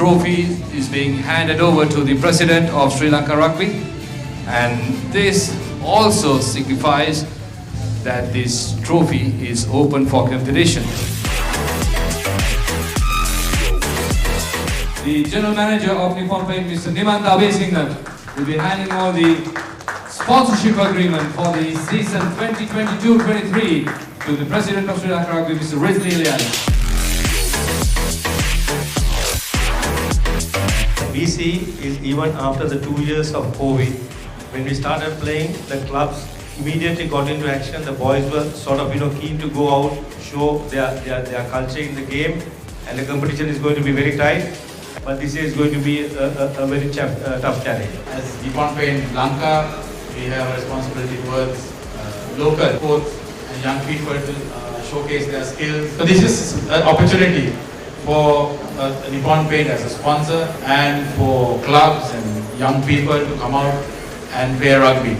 trophy is being handed over to the President of Sri Lanka Rugby, and this also signifies that this trophy is open for competition. The General Manager of Nippon Paint, Mr. Nippon will be handing over the sponsorship agreement for the season 2022-23 to the President of Sri Lanka Rugby, Mr. Rizli Ilyas. We see is even after the 2 years of COVID, when we started playing, the clubs immediately got into action. The boys were sort of keen to go out, show their culture in the game, and the competition is going to be very tight. But this year is going to be a very tough challenge. As Nippon Paint Lanka, we have a responsibility towards local coaches and young people to showcase their skills. So this is an opportunity for Nippon Paint as a sponsor and for clubs and young people to come out and play rugby.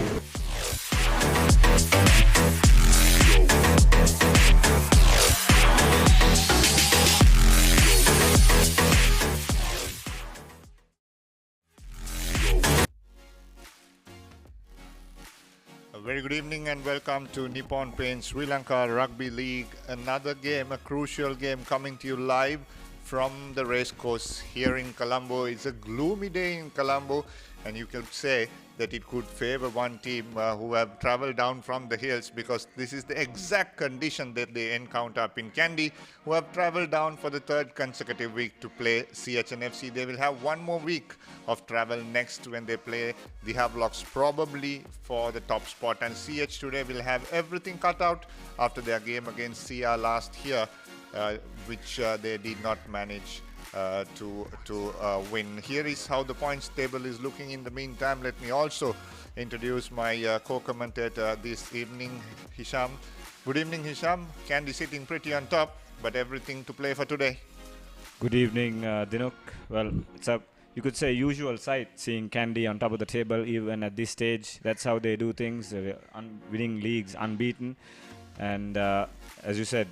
A very good evening and welcome to Nippon Paint Sri Lanka Rugby League. Another game, a crucial game coming to you live from the racecourse here in Colombo. It's a gloomy day in Colombo, and you could say that it could favor one team who have traveled down from the hills, because this is the exact condition that they encounter up in KANDY, who have traveled down for the third consecutive week to play CHNFC. They will have one more week of travel next when they play the Havelocks, probably for the top spot, and CH today will have everything cut out after their game against CR last year, which they did not manage to win. Here is how the points table is looking. In the meantime, let me also introduce my co-commentator this evening, Hisham. Good evening, Hisham. KANDY sitting pretty on top, but everything to play for today. Good evening, Dinuk. Well, it's a, you could say, usual sight seeing KANDY on top of the table even at this stage. That's how they do things, winning leagues unbeaten, and as you said,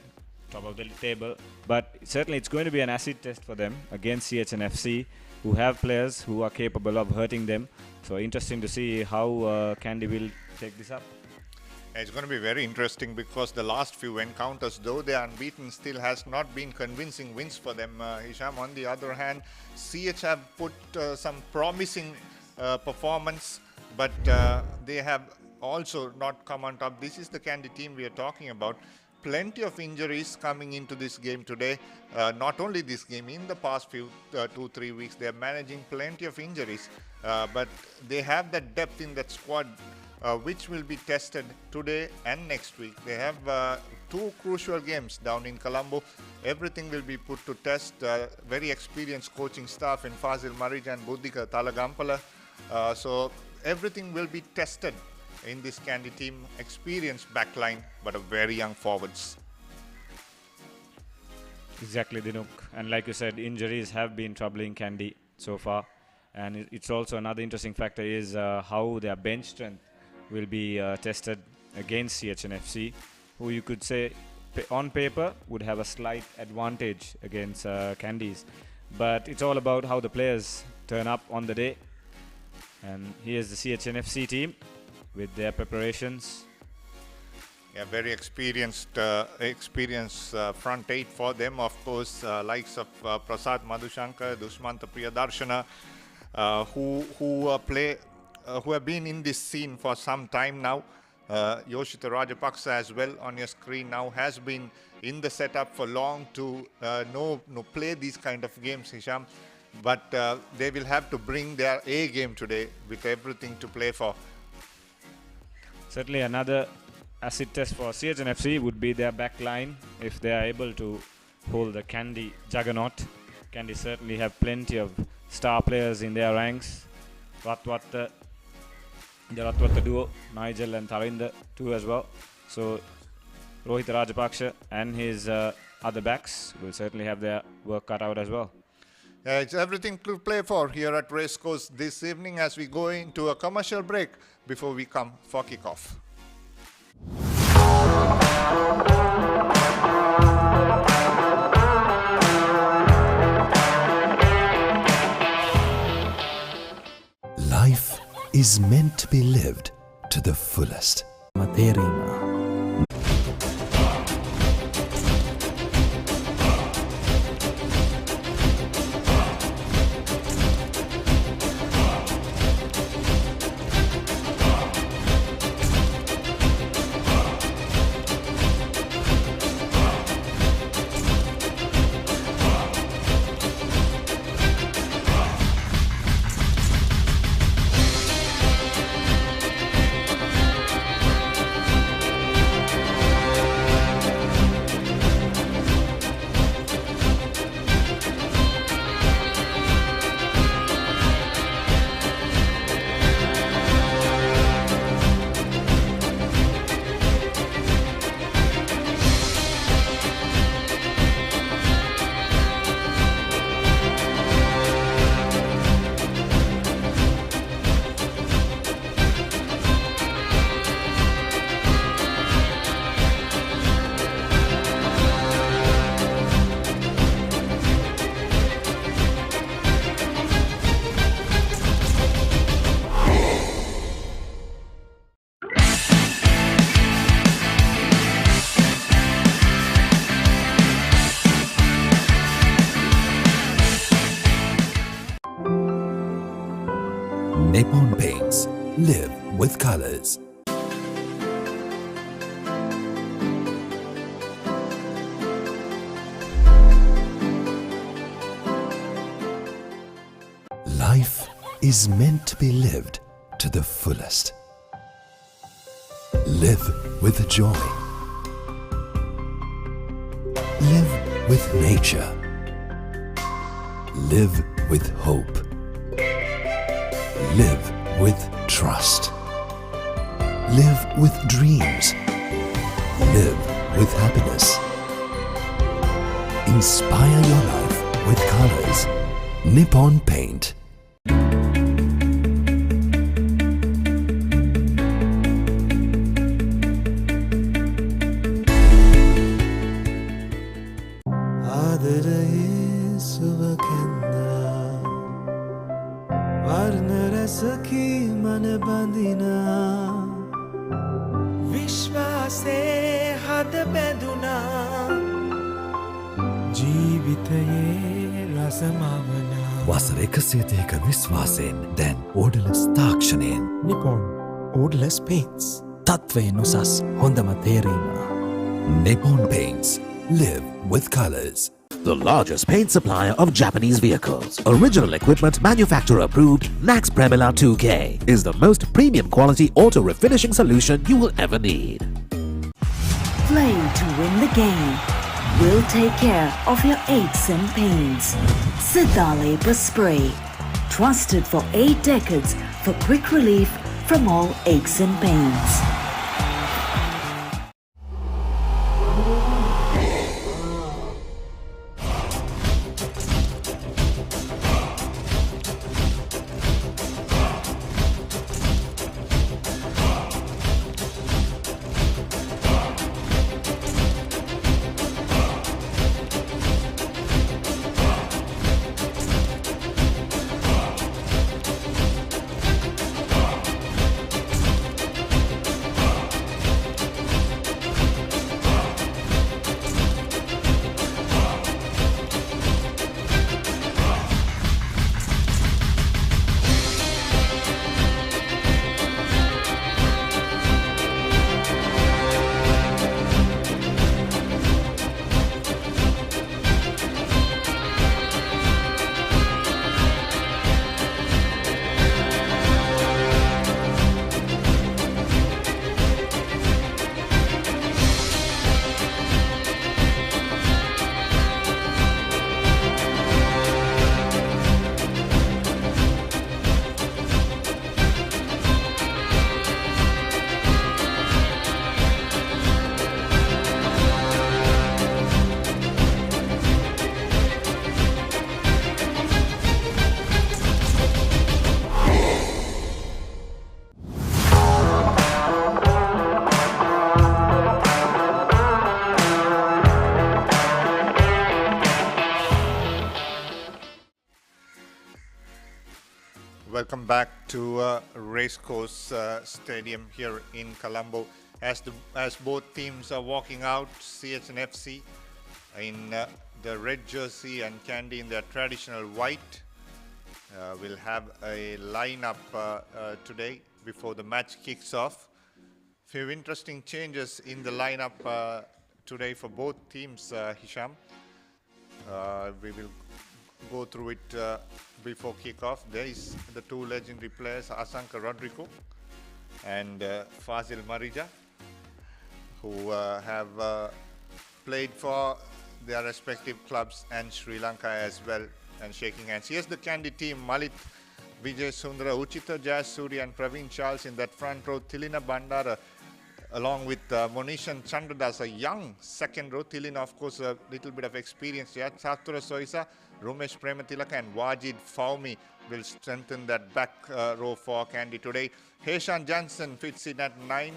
top of the table. But certainly it's going to be an acid test for them against CHNFC, who have players who are capable of hurting them. So interesting to see how KANDY will take this up. It's going to be very interesting, because the last few encounters, though they are unbeaten, still has not been convincing wins for them, Hisham. On the other hand, CH have put some promising performance, but they have also not come on top. This is the KANDY team we are talking about. Plenty of injuries coming into this game today. Not only this game, in the past few 2-3 weeks, they are managing plenty of injuries. But they have that depth in that squad, which will be tested today and next week. They have two crucial games down in Colombo. Everything will be put to test. Very experienced coaching staff in Fazil Marija and Buddhika Talagampala. So everything will be tested in this KANDY team. Experienced backline, but a very young forwards. Exactly, Dinuk. And like you said, injuries have been troubling KANDY so far. And it's also another interesting factor is how their bench strength will be tested against CHNFC, who you could say on paper would have a slight advantage against KANDY's. But it's all about how the players turn up on the day. And here's the CHNFC team with their preparations. Yeah, very experienced front eight for them. Of course, likes of Prasad Madhushankar, Dushmanta Priyadarshana, who have been in this scene for some time now. Yoshita Rajapaksa as well on your screen now has been in the setup for long to play these kind of games, Hisham. But they will have to bring their A game today with everything to play for. Certainly another acid test for CHNFC would be their back line, if they are able to hold the KANDY juggernaut. KANDY certainly have plenty of star players in their ranks. The Ratwatta duo, Nigel and Tarinder too as well. So Rohit Rajapaksha and his other backs will certainly have their work cut out as well. It's everything to play for here at Racecourse this evening as we go into a commercial break before we come for kickoff. Life is meant to be lived to the fullest. Nippon Paints. Live with colors. Life is meant to be lived to the fullest. Live with joy. Live with nature. Live with hope. Live with trust. Live with dreams. Live with happiness. Inspire your life with colors. Nippon Paint. වසර 102ක විශ්වාසයෙන් දැන් ඕඩලස් තාක්ෂණයෙන් Nippon Odorless Paints. තත්වයෙන් උසස් හොඳම තේරීම. Nippon Paints. Live with colors. The largest paint supplier of Japanese vehicles. Original equipment manufacturer approved Nax Premila 2K is the most premium quality auto refinishing solution you will ever need. Playing to win the game. We'll take care of your aches and pains. Sidale Spray. Trusted for 8 decades for quick relief from all aches and pains. Welcome back to Racecourse Stadium here in Colombo. As both teams are walking out, CHNFC in the red jersey and KANDY in their traditional white will have a lineup today before the match kicks off. Few interesting changes in the lineup today for both teams, Hisham. We will go through it before kickoff. There is the two legendary players, Lanka Rugby and Fazil Marija, who have played for their respective clubs and Sri Lanka as well, and shaking hands. Here's the KANDY team: Malit, Vijay Sundara, Uchita Jayasuri and Praveen Charles in that front row. Tilina Bandara along with Monishan Chandradas, a young second row. Tilina, of course, a little bit of experience here. Chatura Soisa, Rumesh Prematilaka and Wajid Faumi will strengthen that back row for KANDY today. Heshan Jansen fits in at 9,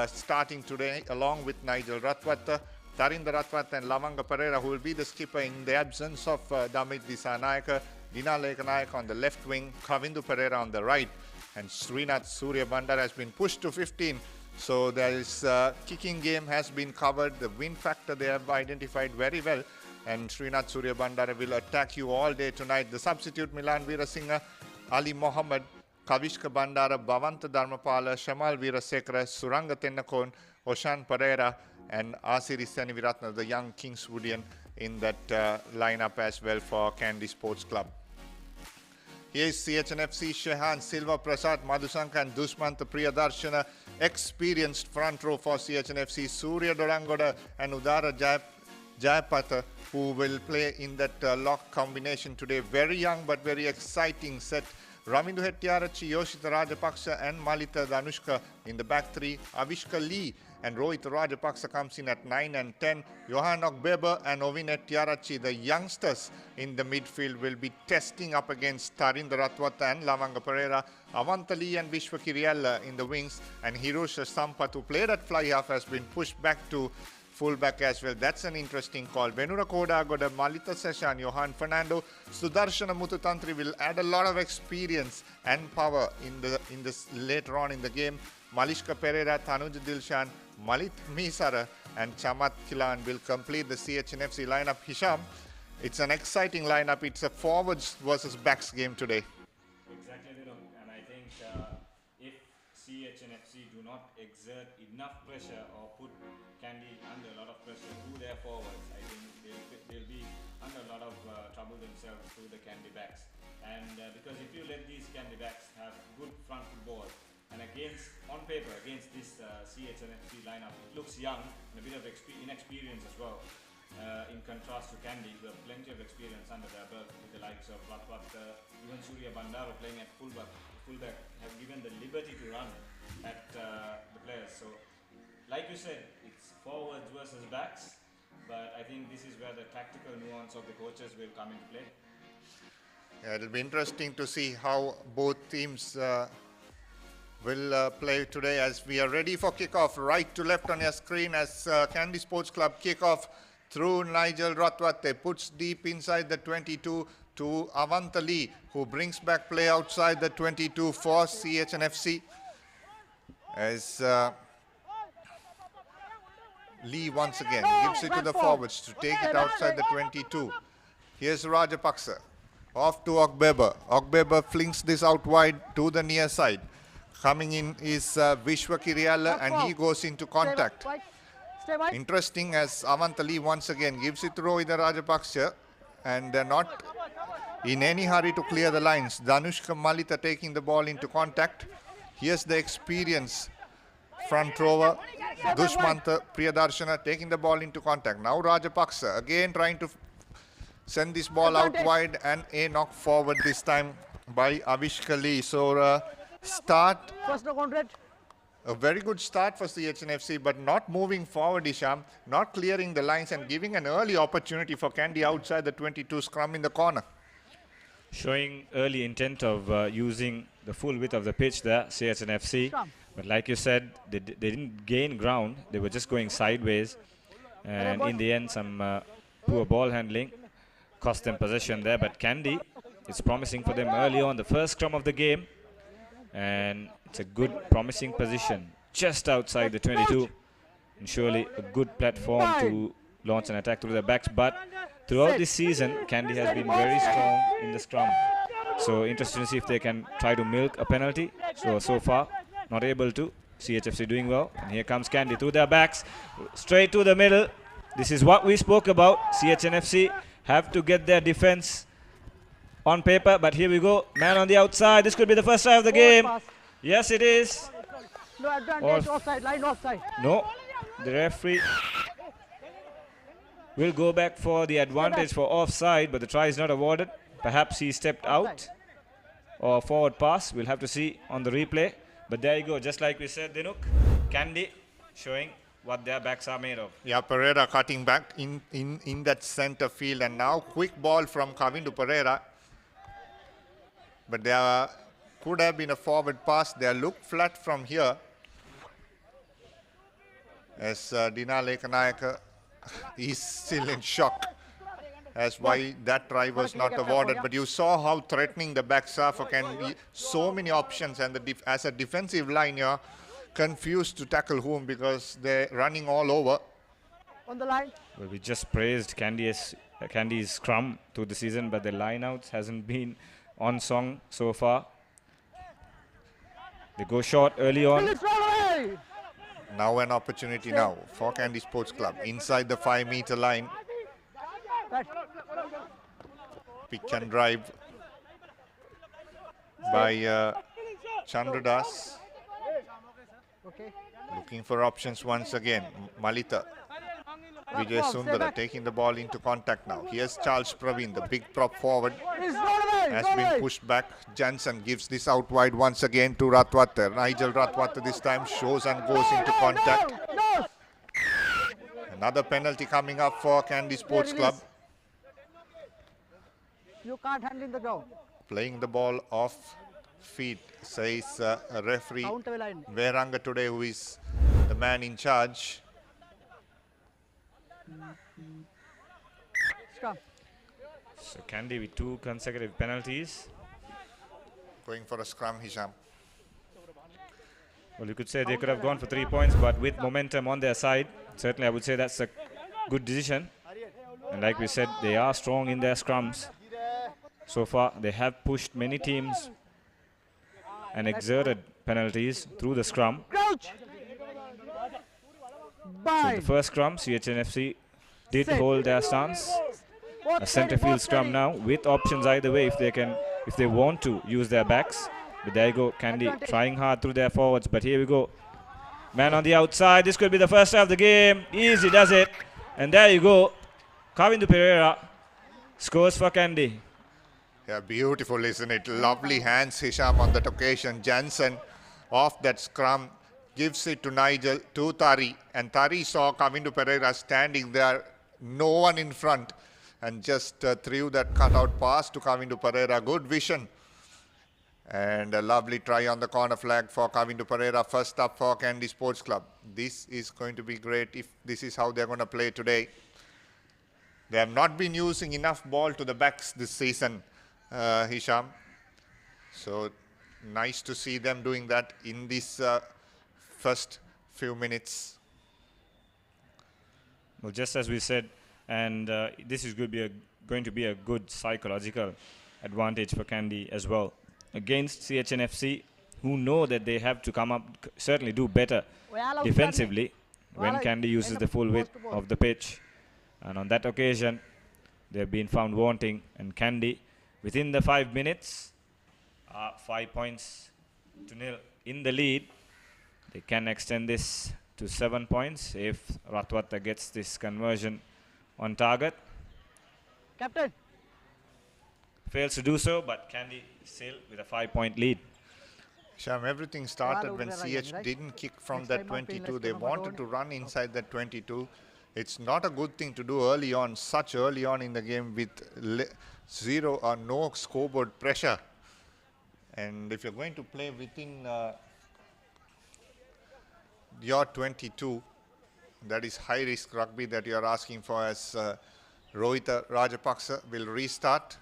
starting today along with Nigel Ratwat, Tarinda Ratwat and Lavanga Pereira, who will be the skipper in the absence of Damit Disanayaka, Dina Lekanayaka on the left wing, Kavindu Pereira on the right, and Srinath Surya Bandar has been pushed to 15. So there is kicking game has been covered. The win factor they have identified very well. And Srinath Surya Bandara will attack you all day tonight. The substitute Milan Veerasinghe, Ali Mohammed, Kavishka Bandara, Bhavanta Dharmapala, Shamal Veerasekara, Suranga Tennakon, Oshan Pereira and Asiri Seniviratna, the young Kingswoodian in that lineup as well for KANDY Sports Club. Here is CHNFC, Shehan, Silva Prasad, Madhusanka and Dushmanta Priyadarshana, experienced front row for CHNFC, Surya Dorangoda and Udara Jayapatha, who will play in that lock combination today. Very young but very exciting set. Ramindu Hettiarachi, Yoshita Rajapaksa and Malita Danushka in the back three. Avishka Lee and Rohit Rajapaksa comes in at 9 and 10. Johan Okbeber and Ovin Hettiarachi, the youngsters in the midfield, will be testing up against Tarinda Ratwata and Lavanga Pereira. Avanta Lee and Vishwa Kiriella in the wings, and Hirosha Sampath, who played at fly half, has been pushed back to fullback as well. That's an interesting call. Venura Kodagoda, Malita Seshan, Johan Fernando, Sudarshana Mututantri will add a lot of experience and power in this later on in the game. Malishka Pereira, Tanuj Dilshan, Malit Misara and Chamat Kilan will complete the CHNFC lineup. Hisham, it's an exciting lineup. It's a forwards versus backs game today. Exactly, and I think if CHNFC do not exert enough pressure or put KANDY under a lot of pressure through their forwards, I think they'll be under a lot of trouble themselves through the KANDY backs. And because if you let these KANDY backs have good front football, and on paper, against this CHNFC lineup, it looks young and a bit of inexperience as well. In contrast to KANDY, who have plenty of experience under their belt with the likes of Ratwat, even Surya Bandara playing at fullback have given the liberty to run at the players. So, like you said, it's forwards versus backs, but I think this is where the tactical nuance of the coaches will come into play. Yeah, it'll be interesting to see how both teams will play today as we are ready for kickoff. Right to left on your screen as KANDY Sports Club kickoff through Nigel Ratwate, puts deep inside the 22 to Avanta Lee, who brings back play outside the 22 for CHNFC. As Lee once again gives it to the forwards to take it outside the 22. Here's Rajapaksa, off to Okbeber. Okbeber flings this out wide to the near side. Coming in is Vishwa Kiriella and he goes into contact. Interesting as Avanta Lee once again gives it to Rohita Rajapaksa, and they're not in any hurry to clear the lines. Danushka Malita taking the ball into contact. Here's the experience front rower Dushmanta Priyadarshana taking the ball into contact. Now Rajapaksa again trying to send this ball out wide, and a knock forward this time by Avishka Lee. So a very good start for CHNFC, but not moving forward, Isham, not clearing the lines and giving an early opportunity for KANDY outside the 22 scrum in the corner. Showing early intent of using the full width of the pitch there, CHNFC. But like you said, they didn't gain ground. They were just going sideways. And in the end, some poor ball handling cost them possession there. But KANDY It's promising for them early on, the first scrum of the game. And it's a good, promising position just outside the 22. And surely a good platform to launch an attack through the backs. But throughout this season, KANDY has been very strong in the scrum. So interesting to see if they can try to milk a penalty. So far, not able to. CHFC doing well. And here comes KANDY through their backs, straight to the middle. This is what we spoke about. CHNFC have to get their defense on paper. But here we go. Man on the outside. This could be the first try of the game. Yes, it is. No advantage, offside, line offside. No. The referee will go back for the advantage for offside, but the try is not awarded. Perhaps he stepped out or forward pass. We'll have to see on the replay. But there you go, just like we said, Dinuk. KANDY showing what their backs are made of. Yeah, Pereira cutting back in that center field, and now quick ball from Kavindu Pereira. But there could have been a forward pass. They look flat from here. As Dina Lekanayaka is still in shock as why that try was not awarded. But you saw how threatening the backs are for KANDY. So many options, and as a defensive line, you're confused to tackle whom because they're running all over. On the line. Well, we just praised KANDY's scrum through the season, but the lineouts hasn't been on song so far. They go short early on. Now an opportunity now for KANDY Sports Club inside the 5-meter line. Pick and drive by Chandradas. Looking for options once again. Malita. Vijay Sundara taking the ball into contact now. Here's Charles Praveen, the big prop forward. Has been pushed back. Jansen gives this out wide once again to Ratwater. Nigel Ratwater this time shows and goes into contact. Another penalty coming up for KANDY Sports Club. You can't handle in the ground. Playing the ball off feet, says referee Veranga today, who is the man in charge. So KANDY with 2 consecutive penalties. Going for a scrum, Hisham. Well, you could say they could have gone for 3 points, but with momentum on their side, certainly I would say that's a good decision. And like we said, they are strong in their scrums. So far, they have pushed many teams and exerted penalties through the scrum. So the first scrum, CHNFC did hold their stance. A centre field scrum now with options either way if they want to use their backs. But there you go, KANDY trying hard through their forwards. But here we go. Man on the outside. This could be the first try of the game. Easy does it. And there you go. Kavindu Pereira scores for KANDY. Yeah, beautiful, isn't it? Lovely hands, Hisham, on that occasion. Jansen off that scrum gives it to Nigel, to Tari. And Tari saw Kavindu Pereira standing there, no one in front. And just threw that cutout pass to Kavindu Pereira. Good vision. And a lovely try on the corner flag for Kavindu Pereira. First up for KANDY Sports Club. This is going to be great if this is how they're going to play today. They have not been using enough ball to the backs this season, Hisham. So nice to see them doing that in this first few minutes. Well, just as we said, and this is going to be a good psychological advantage for KANDY as well against CHNFC, who know that they have to come up, certainly do better defensively when KANDY uses the full width of the pitch. And on that occasion, they have been found wanting, and KANDY within the 5 minutes are 5 points to nil in the lead. They can extend this to 7 points if Ratwata gets this conversion on target. Captain. Fails to do so, but KANDY still with a 5-point lead. Sham, everything started when CH didn't kick from that 22. They wanted to run inside that 22. It's not a good thing to do early on, such early on in the game with zero or no scoreboard pressure. And if you're going to play within your 22, that is high risk rugby that you're asking for, as Rohita Rajapaksa will restart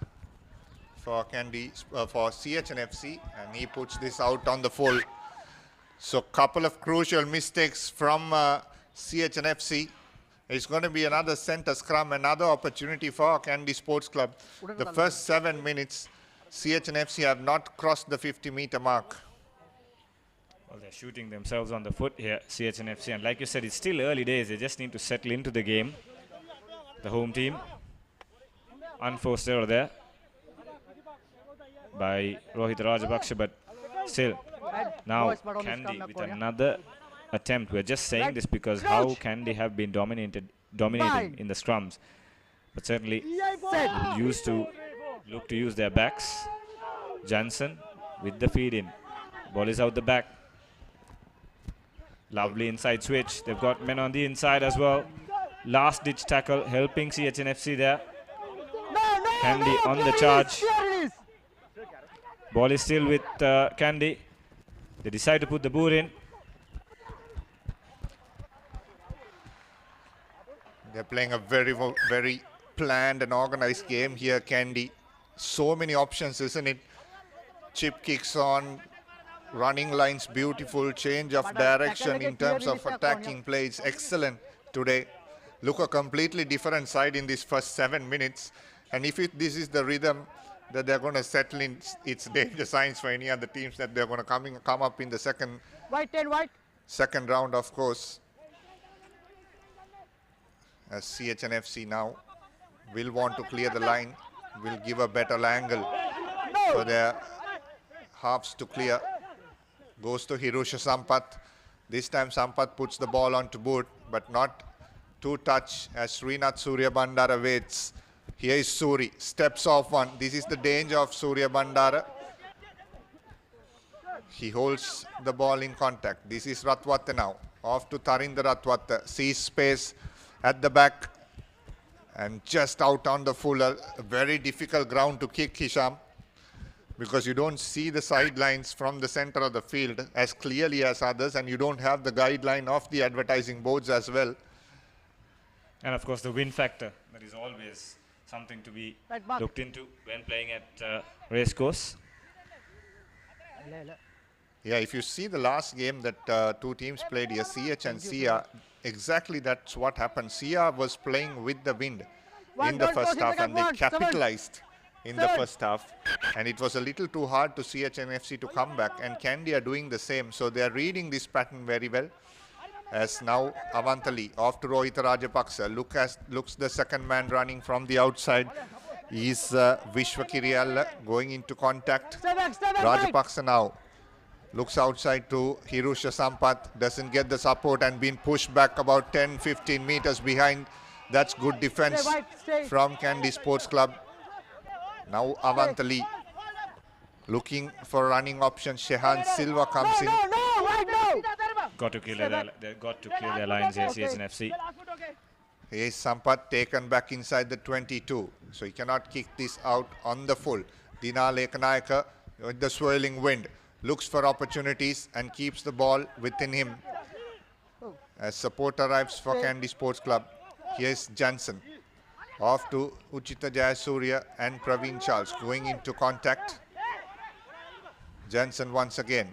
for for CHNFC, and he puts this out on the full. So couple of crucial mistakes from CHNFC. It's going to be another center scrum, another opportunity for KANDY Sports Club. The first 7 minutes, CHNFC have not crossed the 50-meter mark. Well, they're shooting themselves on the foot here, CHNFC. And like you said, it's still early days. They just need to settle into the game. The home team. Unforced error there by Rohit Rajapaksa, but still. Now KANDY with another attempt. We're just saying this because how KANDY have been dominating in the scrums. But certainly look to use their backs. Johnson with the feed in. Ball is out the back. Lovely inside switch. They've got men on the inside as well. Last ditch tackle helping CHNFC there. KANDY on the charge. Ball is still with KANDY. They decide to put the boot in. They're playing a very planned and organized game here, KANDY. So many options, isn't it? Chip kicks on, running lines beautiful, change of direction in terms of attacking plays. Excellent today. Look a completely different side in this first 7 minutes. And if this is the rhythm that they're going to settle in, it's danger signs for any other teams that they're going to come up in the second round, of course. As CHNFC now will want to clear the line, will give a better angle for their halves to clear. Goes to Hirusha Sampath. This time Sampath puts the ball onto boot, but not to touch as Srinath Surya Bandara waits. Here is Suri, steps off one. This is the danger of Surya Bandara. He holds the ball in contact. This is Ratwata now. Off to Tarinder Ratwata. Sees space at the back. And just out on the full. A very difficult ground to kick, Hisham. Because you don't see the sidelines from the center of the field as clearly as others. And you don't have the guideline of the advertising boards as well. And of course the wind factor. That is always something to be looked into when playing at racecourse. Yeah, if you see the last game that two teams played here, CH and Sia, exactly that's what happened. Sia was playing with the wind in the first half and they capitalized in the first half. And it was a little too hard to CH and FC to come back. And KANDY are doing the same. So they are reading this pattern very well. As now Avantali off to Rohit Rajapaksa. Looks the second man running from the outside. Is Vishwa Kiriyalla going into contact. Rajapaksa now looks outside to Hirusha Sampath. Doesn't get the support and been pushed back about 10-15 meters behind. That's good defense from KANDY Sports Club. Now Avantali looking for running option. Shehan Silva comes in. Got to clear their lines here, CHNFC. Here's Sampath taken back inside the 22. So he cannot kick this out on the full. Dina Lekanayaka with the swirling wind. Looks for opportunities and keeps the ball within him. As support arrives for KANDY Sports Club. Here's Jansen. Off to Uchita Jayasuriya and Praveen Charles going into contact. Jansen once again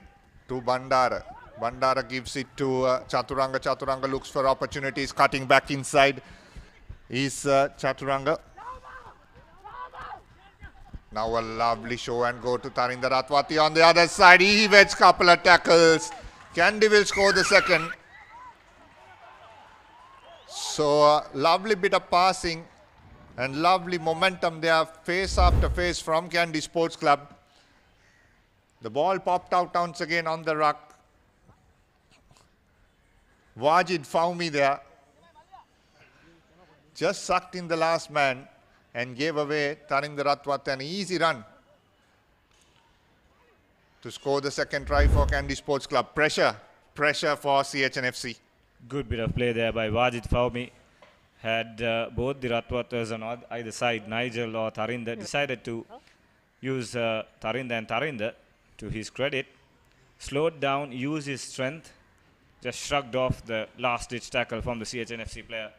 to Bandara. Bandara gives it to Chaturanga. Chaturanga looks for opportunities, cutting back inside is Chaturanga. Now a lovely show and go to Tarinder Ratwati on the other side. He evades couple of tackles. KANDY will score the second. So lovely bit of passing and lovely momentum there, face after face from KANDY Sports Club. The ball popped out once again on the ruck. Wajid found me there. Just sucked in the last man and gave away Tarinder Ratwat an easy run to score the second try for KANDY Sports Club. Pressure for CHNFC. Good bit of play there by Wajid Fawmi. Had both the Ratwatas on either side, Nigel or Tarinder, decided to use Tarinder and Tarinder to his credit. Slowed down, used his strength, just shrugged off the last-ditch tackle from the CHNFC player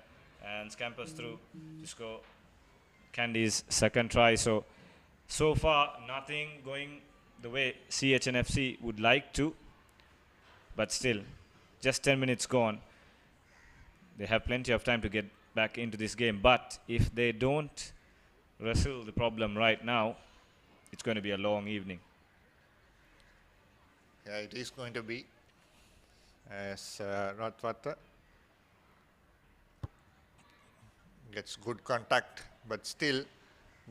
and scampers through to score KANDY's second try. So So far, nothing going the way CHNFC would like to, but still, just 10 minutes gone. They have plenty of time to get back into this game, but if they don't wrestle the problem right now, it's going to be a long evening. Yeah, it is going to be, as Ratwata gets good contact, but still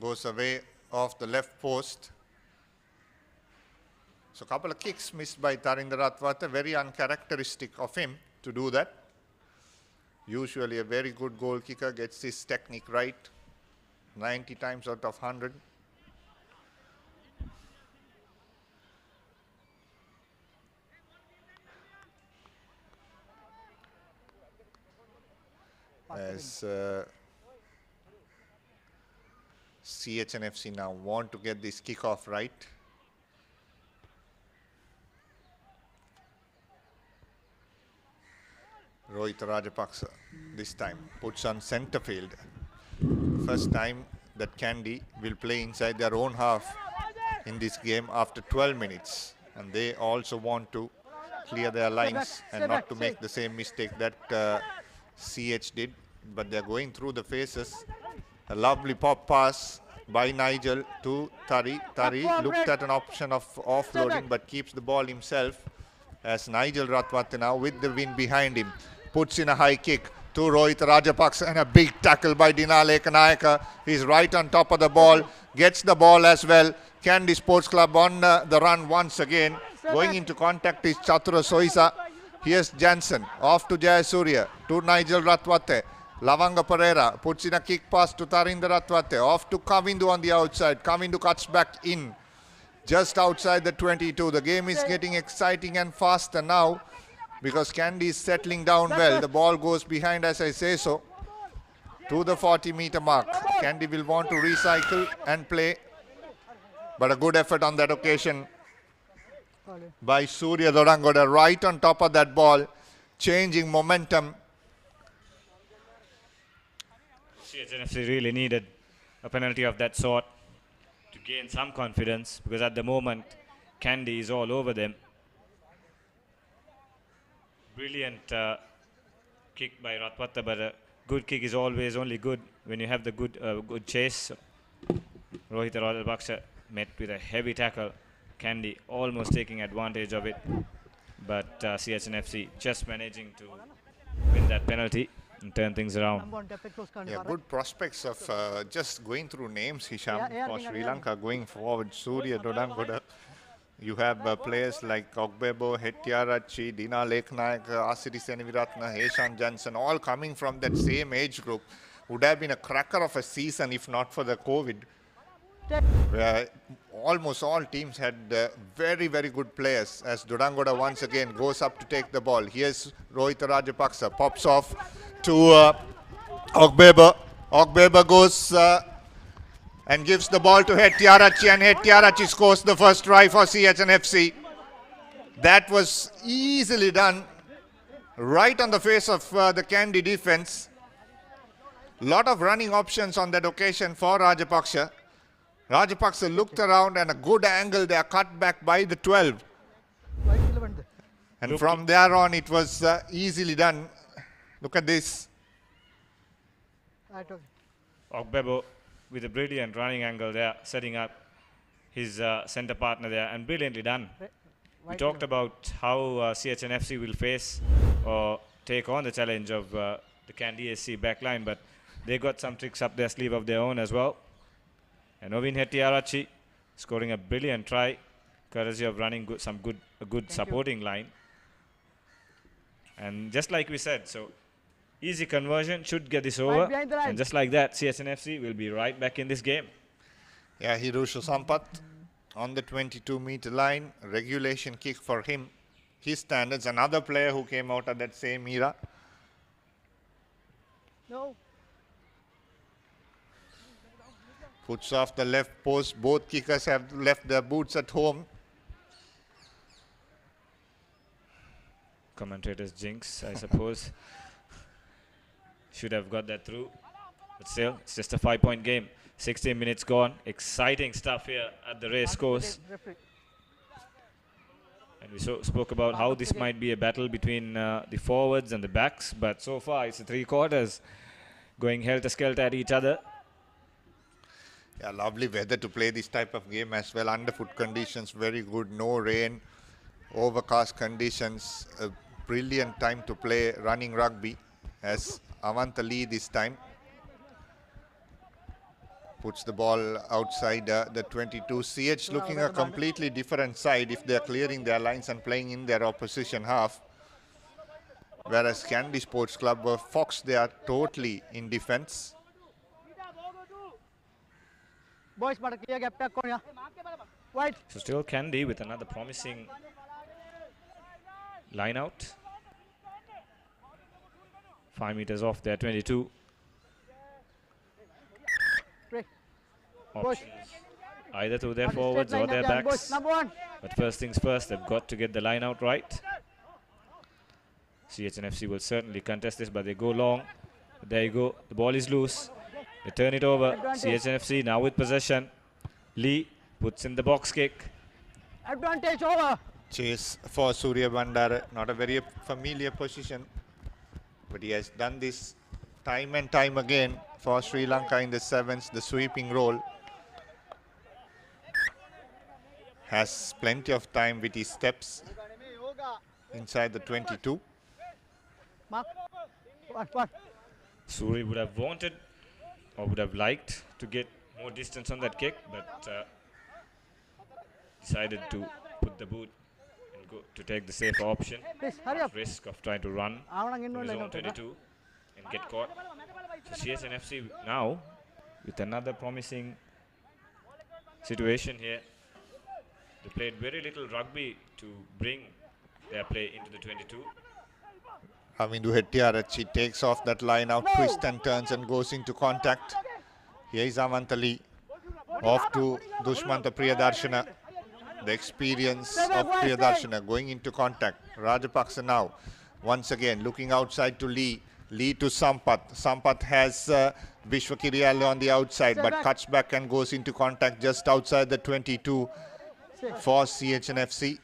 goes away off the left post. So a couple of kicks missed by Tarinder Ratwata, very uncharacteristic of him to do that. Usually a very good goal kicker, gets his technique right 90 times out of 100. As CHNFC now want to get this kickoff right. Rohit Rajapaksa this time puts on centre field. First time that KANDY will play inside their own half in this game after 12 minutes. And they also want to clear their lines and not to make the same mistake that CH did. But they're going through the faces. A lovely pop pass by Nigel to Tari. Tari looked at an option of offloading but keeps the ball himself, as Nigel Ratwate now with the wind behind him puts in a high kick to Rohit Rajapaksa, and a big tackle by Dinale Kanayaka. He's right on top of the ball, gets the ball as well. KANDY Sports Club on the run once again. Going into contact is Chatura Soisa. Here's Jansen off to Jayasuriya to Nigel Ratwate. Lavanga Pereira puts in a kick pass to Tarinder Ratwate, off to Kavindu on the outside. Kavindu cuts back in just outside the 22. The game is getting exciting and faster now because KANDY is settling down well. The ball goes behind, as I say so, to the 40-meter mark. KANDY will want to recycle and play, but a good effort on that occasion by Surya Dorangoda, right on top of that ball, changing momentum. CHNFC really needed a penalty of that sort to gain some confidence, because at the moment KANDY is all over them. Brilliant kick by Ratwata, but a good kick is always only good when you have the good chase. Rohit Rajapaksa met with a heavy tackle. KANDY almost taking advantage of it, but CHNFC just managing to win that penalty and turn things around. Yeah, good prospects of just going through names, Hisham, for Sri Lanka going forward. Surya Dodangoda. You have players like Ogbebo, Hettiarachi, Dina Leknayak, Asiri Seneviratna, Heshan Johnson, all coming from that same age group. Would have been a cracker of a season if not for the COVID, where almost all teams had very, very good players, as Dodangoda once again goes up to take the ball. Here's Rohit Rajapaksa, pops off to Ogbebo. Ogbebo goes and gives the ball to Hettiarachi, and Hettiarachi scores the first try for CHNFC. That was easily done, right on the face of the KANDY defense. Lot of running options on that occasion for Rajapaksa. Rajapaksa looked around, and a good angle there, cut back by the 12. And from there on, it was easily done. Look at this. Ogbebo with a brilliant running angle there, setting up his centre partner there, and brilliantly done. We talked about how CHNFC will face or take on the challenge of the KANDY SC backline, but they got some tricks up their sleeve of their own as well. And Ovin Hettiarachi scoring a brilliant try, courtesy of running a good supporting line. And just like we said, so easy conversion should get this over, and just like that, CHNFC will be right back in this game. Yeah, Hirusha Sampath on the 22-meter line, regulation kick for him. His standards, another player who came out of that same era. No. Puts off the left post. Both kickers have left their boots at home. Commentators jinx, I suppose. Should have got that through. But still, it's just a 5-point game. 16 minutes gone. Exciting stuff here at the race course. And we spoke about how this might be a battle between the forwards and the backs, but so far it's the three quarters going helter-skelter at each other. Yeah, lovely weather to play this type of game as well. Underfoot conditions very good, no rain, overcast conditions. A brilliant time to play running rugby as Avantha Lee this time puts the ball outside the 22. CH looking a completely different side if they're clearing their lines and playing in their opposition half. Whereas KANDY Sports Club, Fox, they are totally in defense. Boys, but clear gap tag corner. Wide. So still KANDY with another promising line out. 5 meters off their 22. Options either to their forwards or their backs. But first things first, they've got to get the line out right. CHNFC will certainly contest this, but they go long. There you go. The ball is loose. They turn it over. CHNFC now with possession. Lee puts in the box kick. Advantage over. Chase for Surya Bandara. Not a very familiar position, but he has done this time and time again for Sri Lanka in the sevens. The sweeping role. Has plenty of time with his steps inside the 22. Mark. Suri would have wanted or would have liked to get more distance on that kick, but decided to put the boot and go to take the safer option. Risk of trying to run from his own 22 and get caught. So CHNFC now with another promising situation here. They played very little rugby to bring their play into the 22. Ravindu Hettiarachchi takes off that line out, twists and turns and goes into contact. Here is Avantha Lee. Off to Dushmantha Priyadarshana. The experience of Priyadarshana going into contact. Rajapaksa now once again looking outside to Lee. Lee to Sampath. Sampath has Vishwa Kiriyalu on the outside, but cuts back and goes into contact just outside the 22 for CHNFC.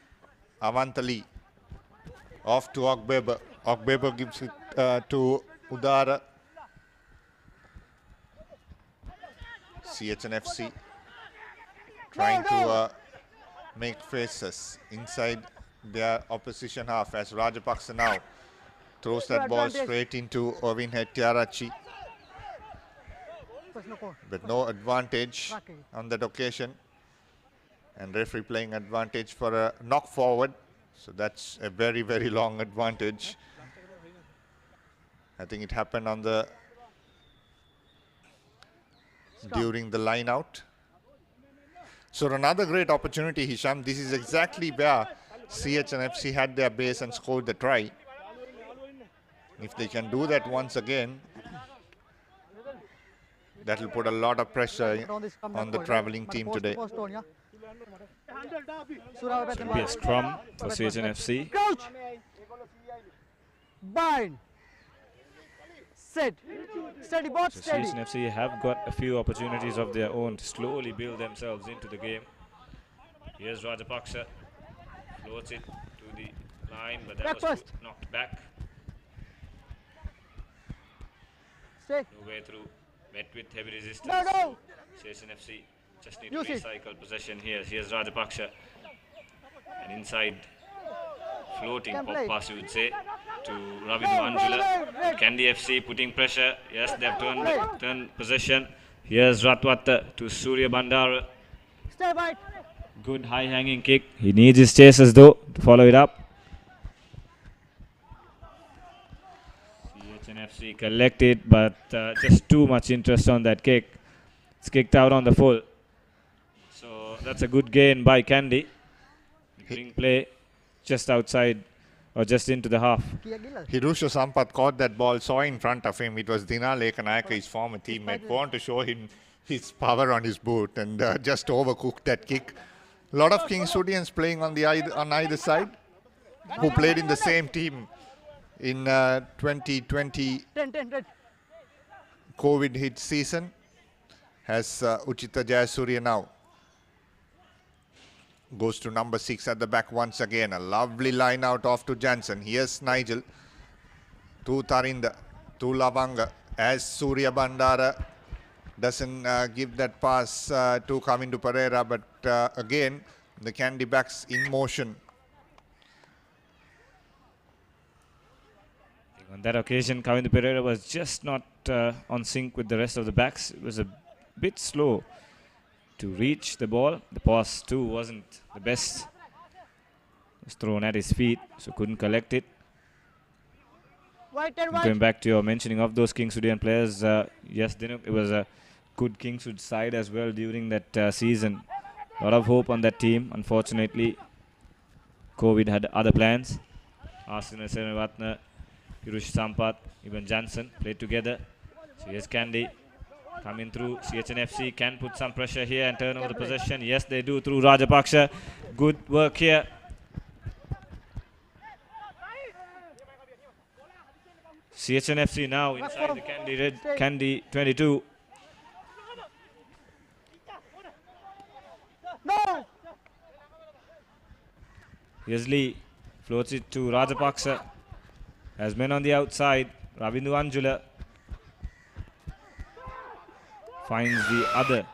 Avantha Lee. Off to Ogbeber. Ogbeber gives it to Udara. CHNFC trying to make faces inside their opposition half as Rajapaksa now throws that ball straight into Ovin Hettiarachchi. But no advantage on that occasion. And referee playing advantage for a knock forward. So that's a very, very long advantage. I think it happened on the during the line out. So another great opportunity, Hisham. This is exactly where CHNFC had their base and scored the try. If they can do that once again, that will put a lot of pressure on the travelling team today. Should be a scrum for CHNFC. Bind. Set. Steady, both So steady. CHNFC have got a few opportunities of their own to slowly build themselves into the game. Here's Rajapaksa. Floats it to the line, but that was knocked back. Stay. No way through. Met with heavy resistance. No. CHNFC just need to recycle possession here. Here's Rajapaksa. And inside, floating pop pass, you would say, to Ravindu Anjula. KANDY FC putting pressure. Yes, they've turned possession. Here's Ratwatta to Surya Bandara. Stay right. Good high hanging kick. He needs his chasers though to follow it up. CHNFC collect it, but just too much interest on that kick. It's kicked out on the full. So that's a good gain by KANDY. Bring play just outside or just into the half. Hirusha Sampath caught that ball, saw in front of him. It was Dina Lekanayaka, his former teammate. Want to show him his power on his boot and just overcooked that kick. A lot of Kingswoodians playing on either side who played in the same team in 2020 COVID hit season. has Uchita Jayasuriya now. Goes to number 6 at the back once again. A lovely line out off to Jansen. Here's Nigel. To Tarinda. To Lavanga. As Surya Bandara doesn't give that pass to Kamindu Pereira. But again, the Kandy backs in motion. On that occasion, Kamindu Pereira was just not on sync with the rest of the backs. It was a bit slow to reach the ball. The pass too wasn't the best. It was thrown at his feet, so couldn't collect it. Going back to your mentioning of those Kingswoodian players, yes, Dinuk, it was a good Kingswood side as well during that season. A lot of hope on that team. Unfortunately, COVID had other plans. Arsena Senavatna, Pirush Sampath, even Jansen played together. So here's Kandy coming through. CHNFC can put some pressure here and turn over the possession. Yes, they do through Rajapaksha. Good work here. CHNFC now inside the Kandy 22. Here's Lee. Floats it to Rajapaksa. Has men on the outside. Ravindu Anjula finds the other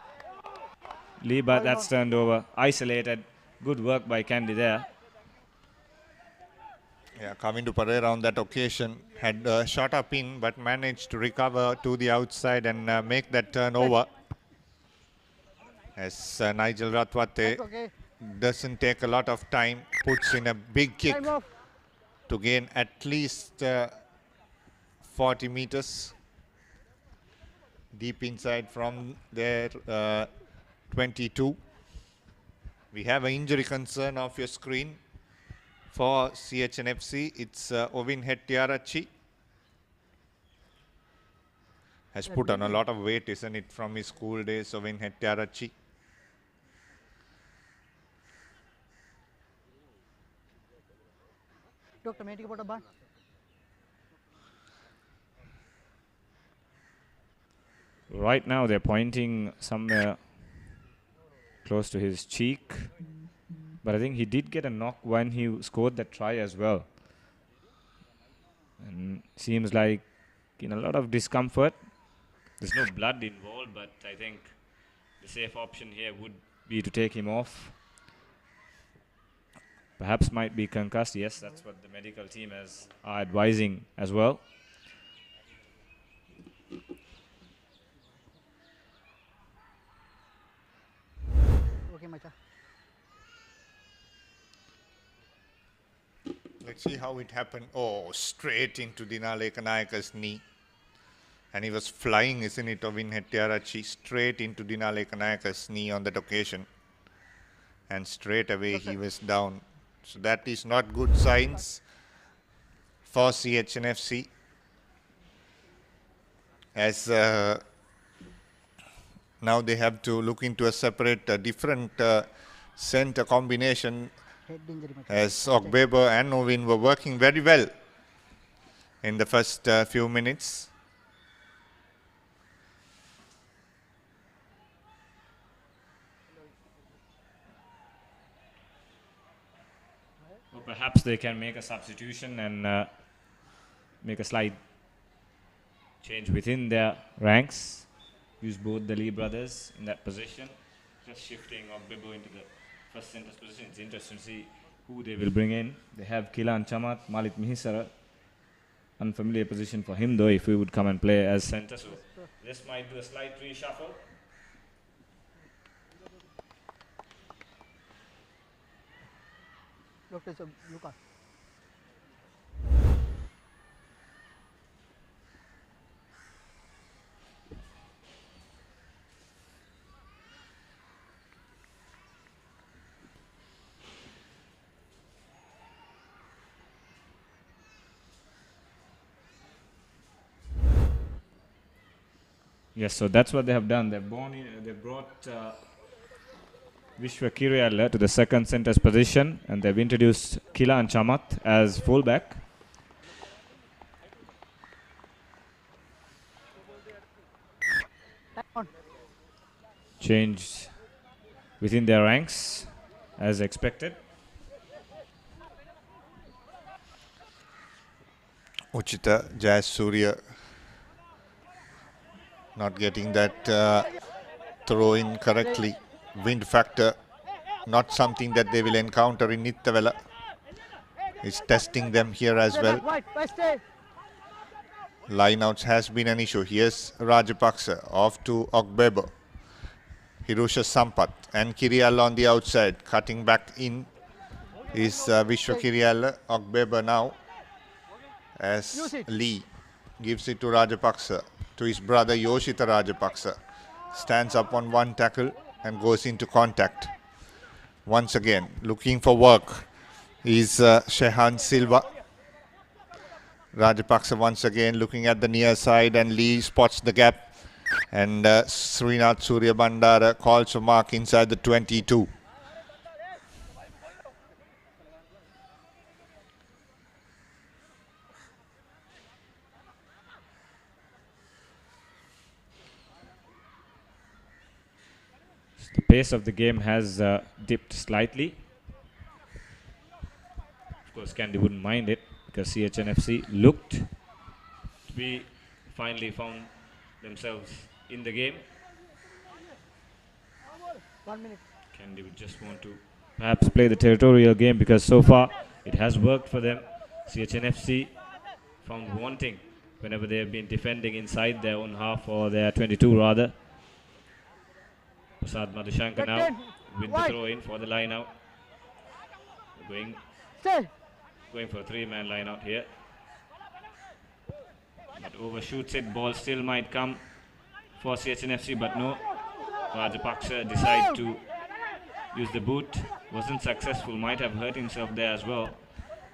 Lee, but that's turned over. Isolated. Good work by Kandy there. Yeah, Kamindu Pereira on that occasion had shot up in, but managed to recover to the outside and make that turnover. As Nigel Ratwate doesn't take a lot of time, puts in a big kick to gain at least 40 meters deep inside from their 22. We have an injury concern off your screen for CHNFC. It's Ovin Hettiarachchi. Has put on a lot of weight, isn't it, from his school days, Ovin Hettiarachchi. Right now they're pointing somewhere close to his cheek. But I think he did get a knock when he scored that try as well. And seems like in a lot of discomfort. There's no blood involved, but I think the safe option here would be to take him off. Perhaps might be concussed. Yes, that's what the medical team are advising as well. Okay, Macha. Let's see how it happened. Oh, straight into Dinaleka Nayaka's knee. And he was flying, isn't it, Ovin Hettiarachchi, straight into Dinaleka Nayaka's knee on that occasion. And straight away he was down. So that is not good signs for CHNFC. As now they have to look into a separate, different center combination, as Ogbeber and Ovin were working very well in the first few minutes. Or perhaps they can make a substitution and make a slight change within their ranks. Use both the Lee brothers in that position. Just shifting Ogbeber into the first center's position. It's interesting to see who they will bring in. They have Kilan Chamat, Malit Mihisara. Unfamiliar position for him though if he would come and play as center. So this might do a slight reshuffle. Lucas. Yes, so that's what they have done. They brought Vishwa Kirialla to the second center's position, and they've introduced Kilan Chamat as fullback. Change within their ranks as expected. Uchita Jayasuriya not getting that throw in correctly. Wind factor, not something that they will encounter in Nittavela. It's testing them here as well. Lineouts has been an issue. Here's Rajapaksa off to Ogbebo. Hirusha Sampath and Kirialla on the outside. Cutting back in is Vishwa Kirialla. Ogbebo now as Lee gives it to Rajapaksa, to his brother Yoshita Rajapaksa. Stands up on one tackle and goes into contact. Once again, looking for work is Shehan Silva. Rajapaksa once again looking at the near side, and Lee spots the gap. And Srinath Surya Bandara calls for mark inside the 22. The pace of the game has dipped slightly. Of course, Kandy wouldn't mind it because CHNFC looked to be finally found themselves in the game. 1 minute. Kandy would just want to perhaps play the territorial game because so far it has worked for them. CHNFC found wanting whenever they have been defending inside their own half, or their 22 rather. Prasad Madhushankar now with the throw in for the line out. Going for a 3-man line out here. But overshoots it. Ball still might come for CHNFC, but no. Rajapaksa decided to use the boot. Wasn't successful. Might have hurt himself there as well.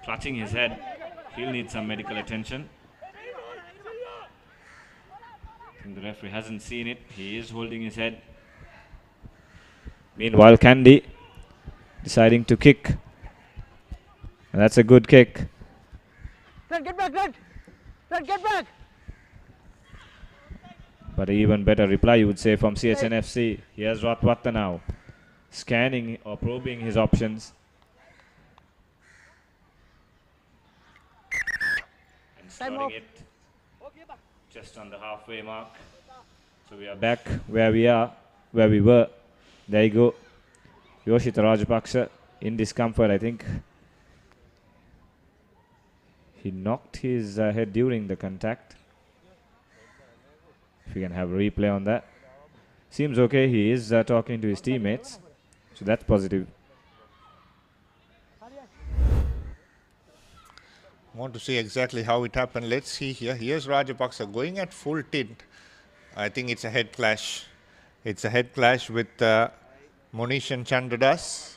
Clutching his head. He'll need some medical attention. I think the referee hasn't seen it. He is holding his head. Meanwhile, Kandy deciding to kick. And that's a good kick. Red, get back, Red! Red, get back! But an even better reply, you would say, from CHNFC. Here's Ratwatta now, scanning or probing his options. And scoring it just on the halfway mark. So we are back where we were. There you go. Yoshita Rajapaksa in discomfort, I think. He knocked his head during the contact. If we can have a replay on that. Seems okay. He is talking to his teammates. So that's positive. Want to see exactly how it happened. Let's see here. Here's Rajapaksa going at full tilt. I think it's a head clash. It's a head clash with Monish and Chandradas.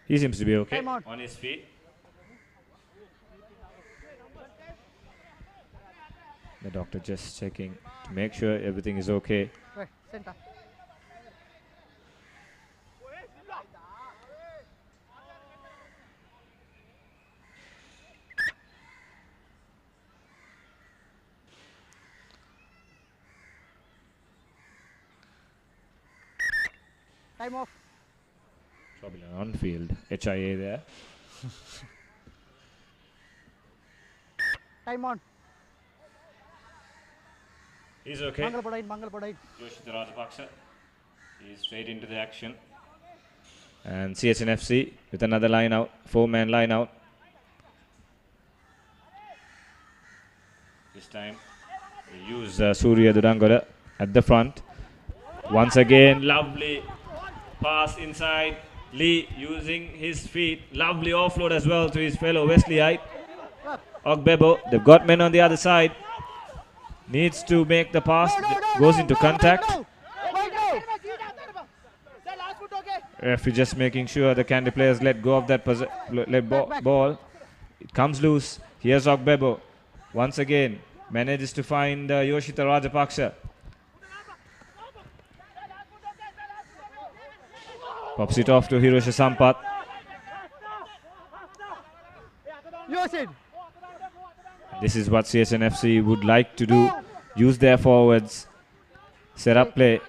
He seems to be okay on his feet. The doctor just checking to make sure everything is okay. Center. Time off. Probably an on-field HIA there. Time on. He's okay. Mangal Padai. Yoshita Rajapaksa. He's straight into the action. And CHNFC with another line out, 4-man line out. This time they use Surya Durangoda at the front. Once again, lovely pass inside. Lee using his feet. Lovely offload as well to his fellow Wesleyite. Ogbebo, they've got men on the other side. Needs to make the pass. Goes into contact. Referee just making sure the Kandy players let go of that ball. It comes loose. Here's Ogbebo. Once again, manages to find Yoshita Rajapaksa. Pops it off to Hirosha Sampath. This is what CHNFC would like to do. Use their forwards, set up play.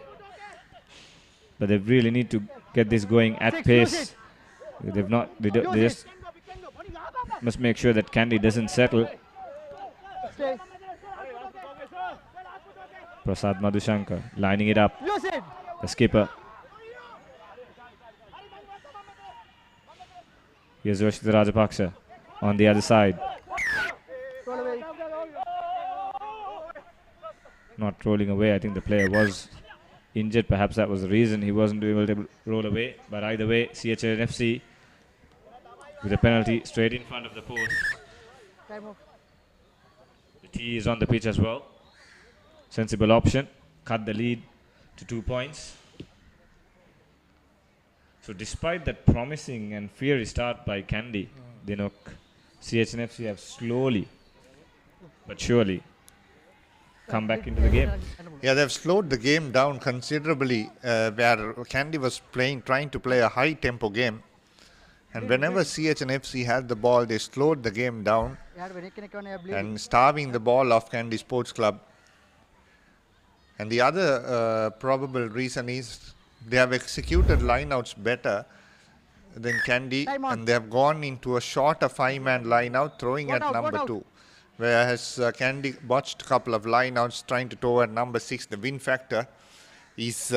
But they really need to get this going at pace. They've not. They just must make sure that KANDY doesn't settle. Prasad Madhushankar lining it up. The skipper. Here's Roshita Rajapaksa on the other side. Not rolling away. I think the player was injured. Perhaps that was the reason he wasn't able to roll away. But either way, CHNFC with a penalty straight in front of the post. The T is on the pitch as well. Sensible option. Cut the lead to 2 points. So despite that promising and fiery start by KANDY, CHNFC have slowly but surely come back into the game. Yeah, they've slowed the game down considerably, where KANDY was trying to play a high tempo game. And whenever CHNFC had the ball, they slowed the game down and starving the ball off KANDY Sports Club. And the other probable reason is they have executed lineouts better than KANDY, and they have gone into a shorter 5-man lineout, throwing at number 2. Whereas KANDY botched a couple of lineouts trying to throw at number 6. The win factor is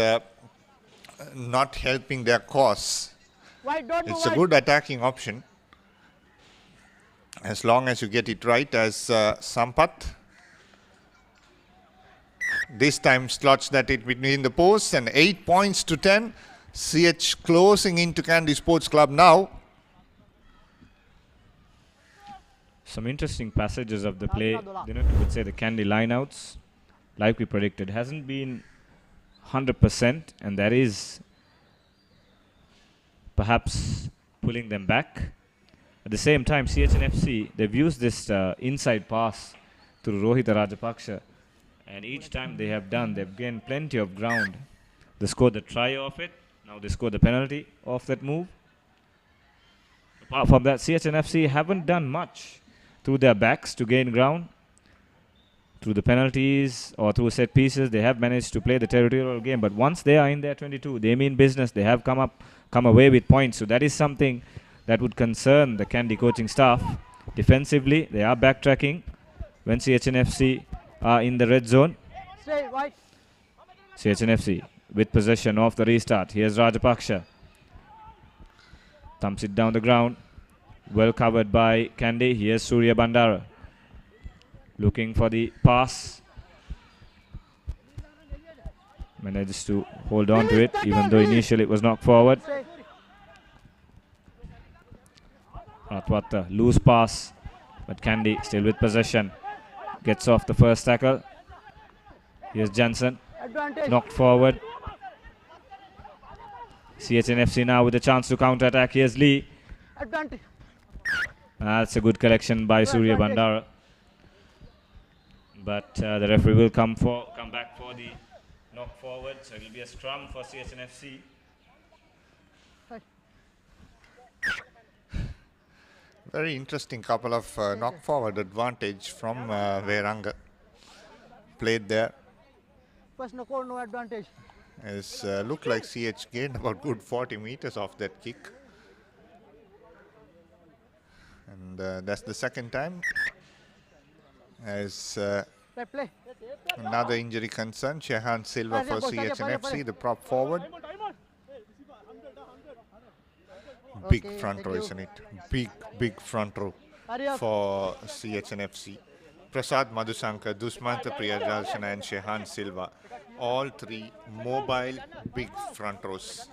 not helping their cause. It's a good attacking option as long as you get it right, as Sampath this time slots that it between the posts, and 8 points to 10. CH closing into KANDY Sports Club now. Some interesting passages of the play. You could say the KANDY lineouts, like we predicted, hasn't been 100%, and that is perhaps pulling them back. At the same time, CHNFC, they've used this inside pass to Rohita Rajapaksa, and each time they have done, they've gained plenty of ground. They scored the try off it, now they scored the penalty off that move. Apart from that, CHNFC haven't done much through their backs to gain ground. Through the penalties or through set pieces, they have managed to play the territorial game. But once they are in their 22, they mean business. They have come away with points. So that is something that would concern the KANDY coaching staff. Defensively, they are backtracking when CHNFC are in the red zone. CHNFC with possession of the restart. Here's Rajapaksha. Thumps it down the ground. Well covered by KANDY. Here's Surya Bandara. Looking for the pass. Manages to hold on to it, even though initially it was knocked forward. Ratwata, loose pass. But KANDY still with possession. Gets off the first tackle. Here's Jansen. Knocked forward. CHNFC now with a chance to counter-attack. Here's Lee. That's a good collection by Surya Bandara. But the referee will come back for the knock forward. So it will be a scrum for CHNFC. Very interesting couple of knock forward advantage from Veranga. Played there. First no call, no advantage. It's looked like CH gained about good 40 meters off that kick. And that's the second time. As another injury concern, Shehan Silva for CHNFC, the prop forward. Big front row, isn't it? Big front row for CHNFC. Prasad Madhusankar, Dusmanta Priyadarshana and Shehan Silva. All three mobile big front rows.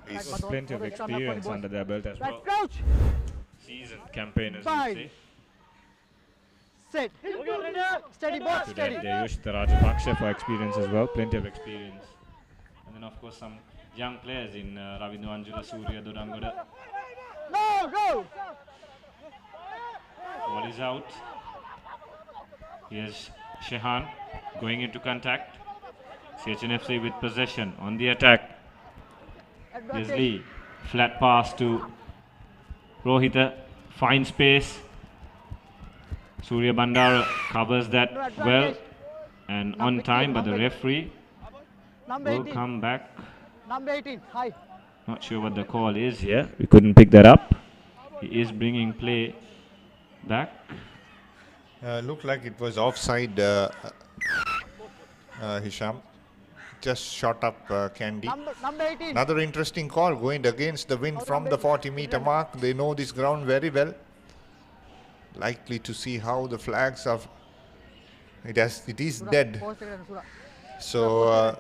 Plenty of experience under their belt as well. Seasoned campaigners, you say. Set. Steady, boss, steady. They used the Rajapaksha for experience as well. Plenty of experience. And then of course some young players in Ravindra Anjula, Surya Durangoda. No, go! Ball is out. Here's Shehan going into contact. CHNFC with possession on the attack. Here's Lee. Flat pass to Rohita. Fine space. Surya Bandara covers that well and on time, but the referee will come back. Number 18, high. Not sure what the call is here. We couldn't pick that up. He is bringing play back. Looked like it was offside, Hisham. Just shot up KANDY. Number 18. Another interesting call going against the wind from the 40-meter mark. They know this ground very well. Likely to see how the flags are. It is dead. So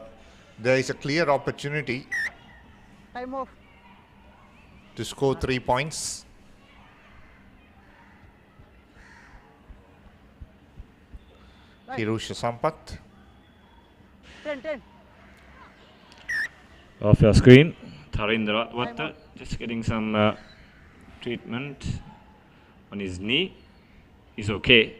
there is a clear opportunity Time off. to score 3 points. Hirusha Sampath. 10. Off your screen, Tharindra Ratwatta just getting some treatment on his knee. He's okay.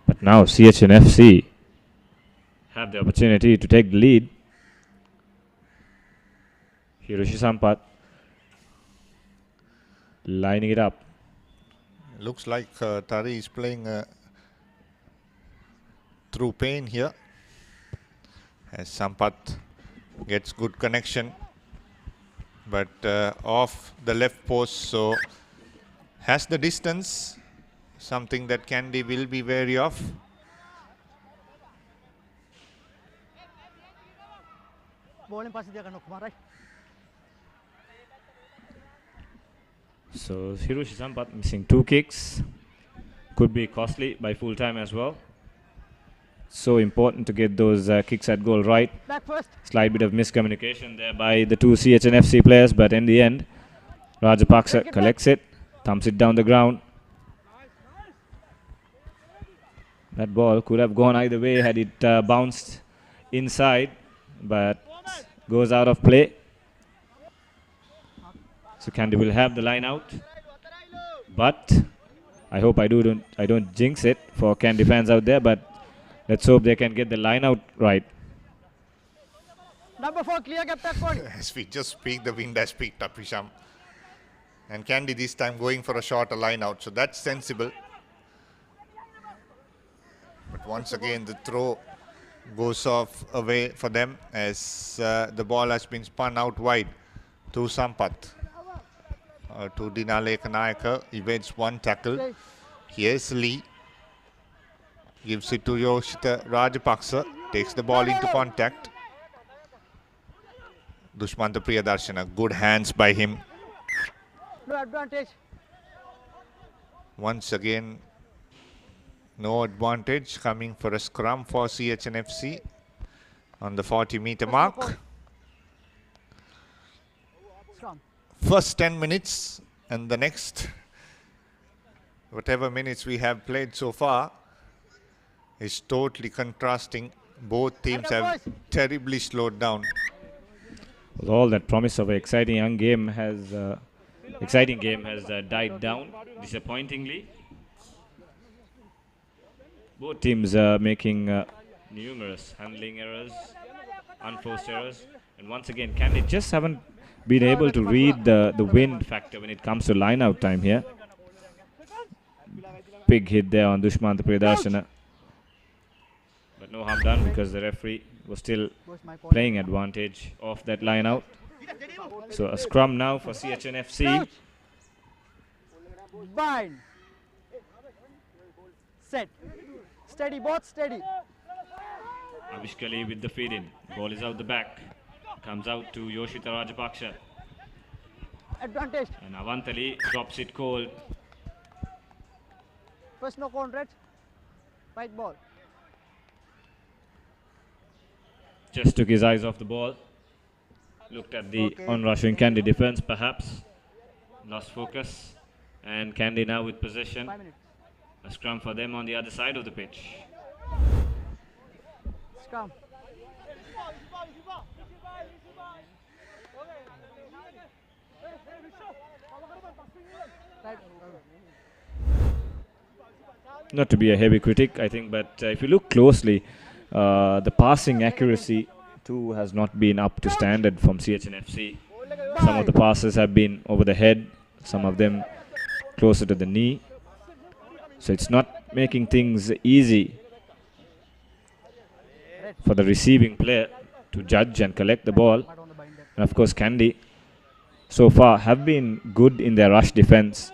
But now CHNFC have the opportunity to take the lead. Hiroshi Sampath lining it up. Looks like Tari is playing through pain here, as Sampath gets good connection, but off the left post, so has the distance, something that KANDY will be wary of. Bowling pass dia kan Kumar, right? So Hiroshi Sampath missing 2 kicks. Could be costly by full time as well. So important to get those kicks at goal right. Back first. Slight bit of miscommunication there by the 2 CHNFC players, but in the end, Rajapaksa collects it, thumps it down the ground. That ball could have gone either way had it bounced inside, but goes out of play. So KANDY will have the line out, but I hope I don't jinx it for KANDY fans out there, but let's hope they can get the line out right. Number 4, clear gap back point. As we just speak, the wind has picked up, Hisham. And KANDY this time going for a shorter line out, so that's sensible. But once again, the throw goes off away for them as the ball has been spun out wide to Sampath. To Dinaleka Nayaka, evades one tackle. Here's Lee. Gives it to Yoshita Rajapaksa. Takes the ball into contact. Dushmanta Priyadarshana. Good hands by him. No advantage. Once again, no advantage. Coming for a scrum for CHNFC on the 40-meter mark. First 10 minutes and the next whatever minutes we have played so far is totally contrasting. Both teams have terribly slowed down. With all that promise of an exciting game has died down disappointingly. Both teams are making numerous handling errors, unforced errors, and once again KANDY just haven't been able to read the wind factor when it comes to line out time here. Big hit there on Dushmanta Priyadarshana, but no harm done because the referee was still playing advantage of that line out. So a scrum now for CHNFC. Bind. Set. Steady, both steady. Avishkali with the feed in. Ball is out the back. Comes out to Yoshita Rajapaksa. Advantage. And Avantali drops it cold. First knock on red. White ball. Just took his eyes off the ball. Looked at the on-rushing KANDY defense perhaps. Lost focus. And KANDY now with possession. A scrum for them on the other side of the pitch. Scrum. Not to be a heavy critic, I think, but if you look closely, the passing accuracy too has not been up to standard from CHNFC. Some of the passes have been over the head, some of them closer to the knee. So it's not making things easy for the receiving player to judge and collect the ball. And of course, KANDY so far have been good in their rush defense.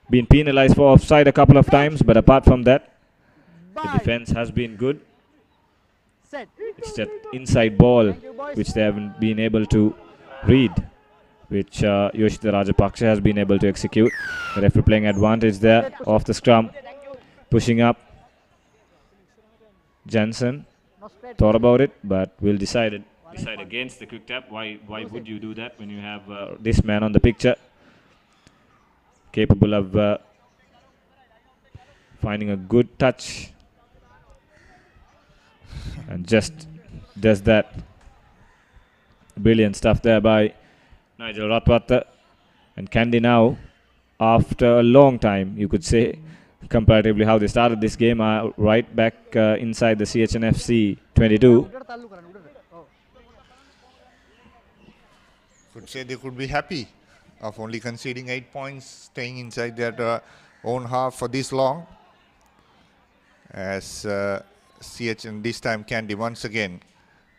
Been penalized for offside a couple of times, but apart from that, the defense has been good. It's that inside ball which they haven't been able to read, which Yoshita Rajapaksa has been able to execute. The referee playing advantage there off the scrum, pushing up. Jansen thought about it, but will decide against the quick tap. Why would you do that when you have this man on the picture, capable of finding a good touch, and just does that. Brilliant stuff there by Nigel Ratwatta. And KANDY now, after a long time, you could say, comparatively how they started this game, are right back inside the CHNFC 22. Could say they could be happy of only conceding 8 points, staying inside their own half for this long. As CHN this time KANDY once again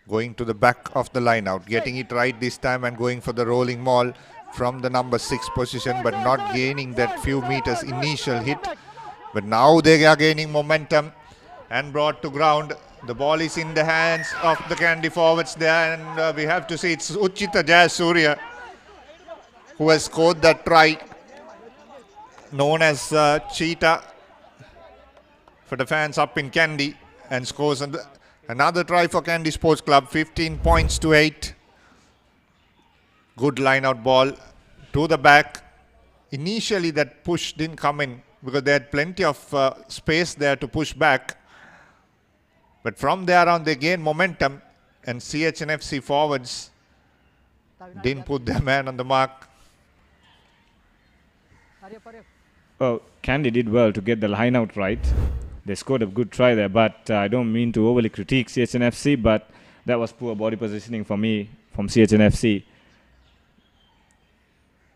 going to the back of the line out, getting it right this time and going for the rolling maul from the number 6 position, but not gaining that few meters initial hit. But now they are gaining momentum and brought to ground. The ball is in the hands of the KANDY forwards there, and we have to see it's Uchita Jayasuriya who has scored that try, known as Cheetah for the fans up in KANDY, and scores another try for KANDY Sports Club, 15 points to 8. Good line out ball to the back. Initially that push didn't come in because they had plenty of space there to push back. But from there on they gained momentum, and CHNFC forwards didn't put their man on the mark. Oh, KANDY did well to get the line out right. They scored a good try there, but I don't mean to overly critique CHNFC, but that was poor body positioning for me from CHNFC.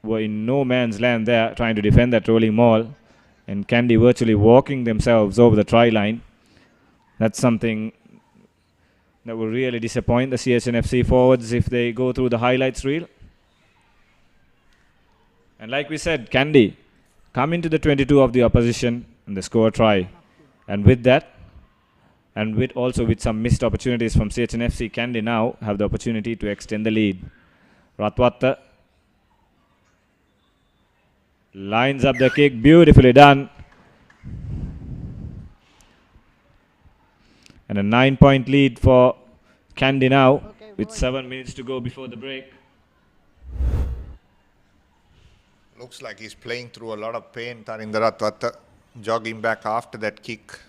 Were in no man's land there trying to defend that rolling maul, and KANDY virtually walking themselves over the try line. That's something that will really disappoint the CHNFC forwards if they go through the highlights reel. And like we said, KANDY come into the 22 of the opposition and they score a try. And with that, and with some missed opportunities from CHNFC, KANDY now have the opportunity to extend the lead. Ratwatta lines up the kick, beautifully done. And a 9-point lead for KANDY now, with 7 minutes to go before the break. Looks like he's playing through a lot of pain, Tarinder Ratwatta, jogging back after that kick.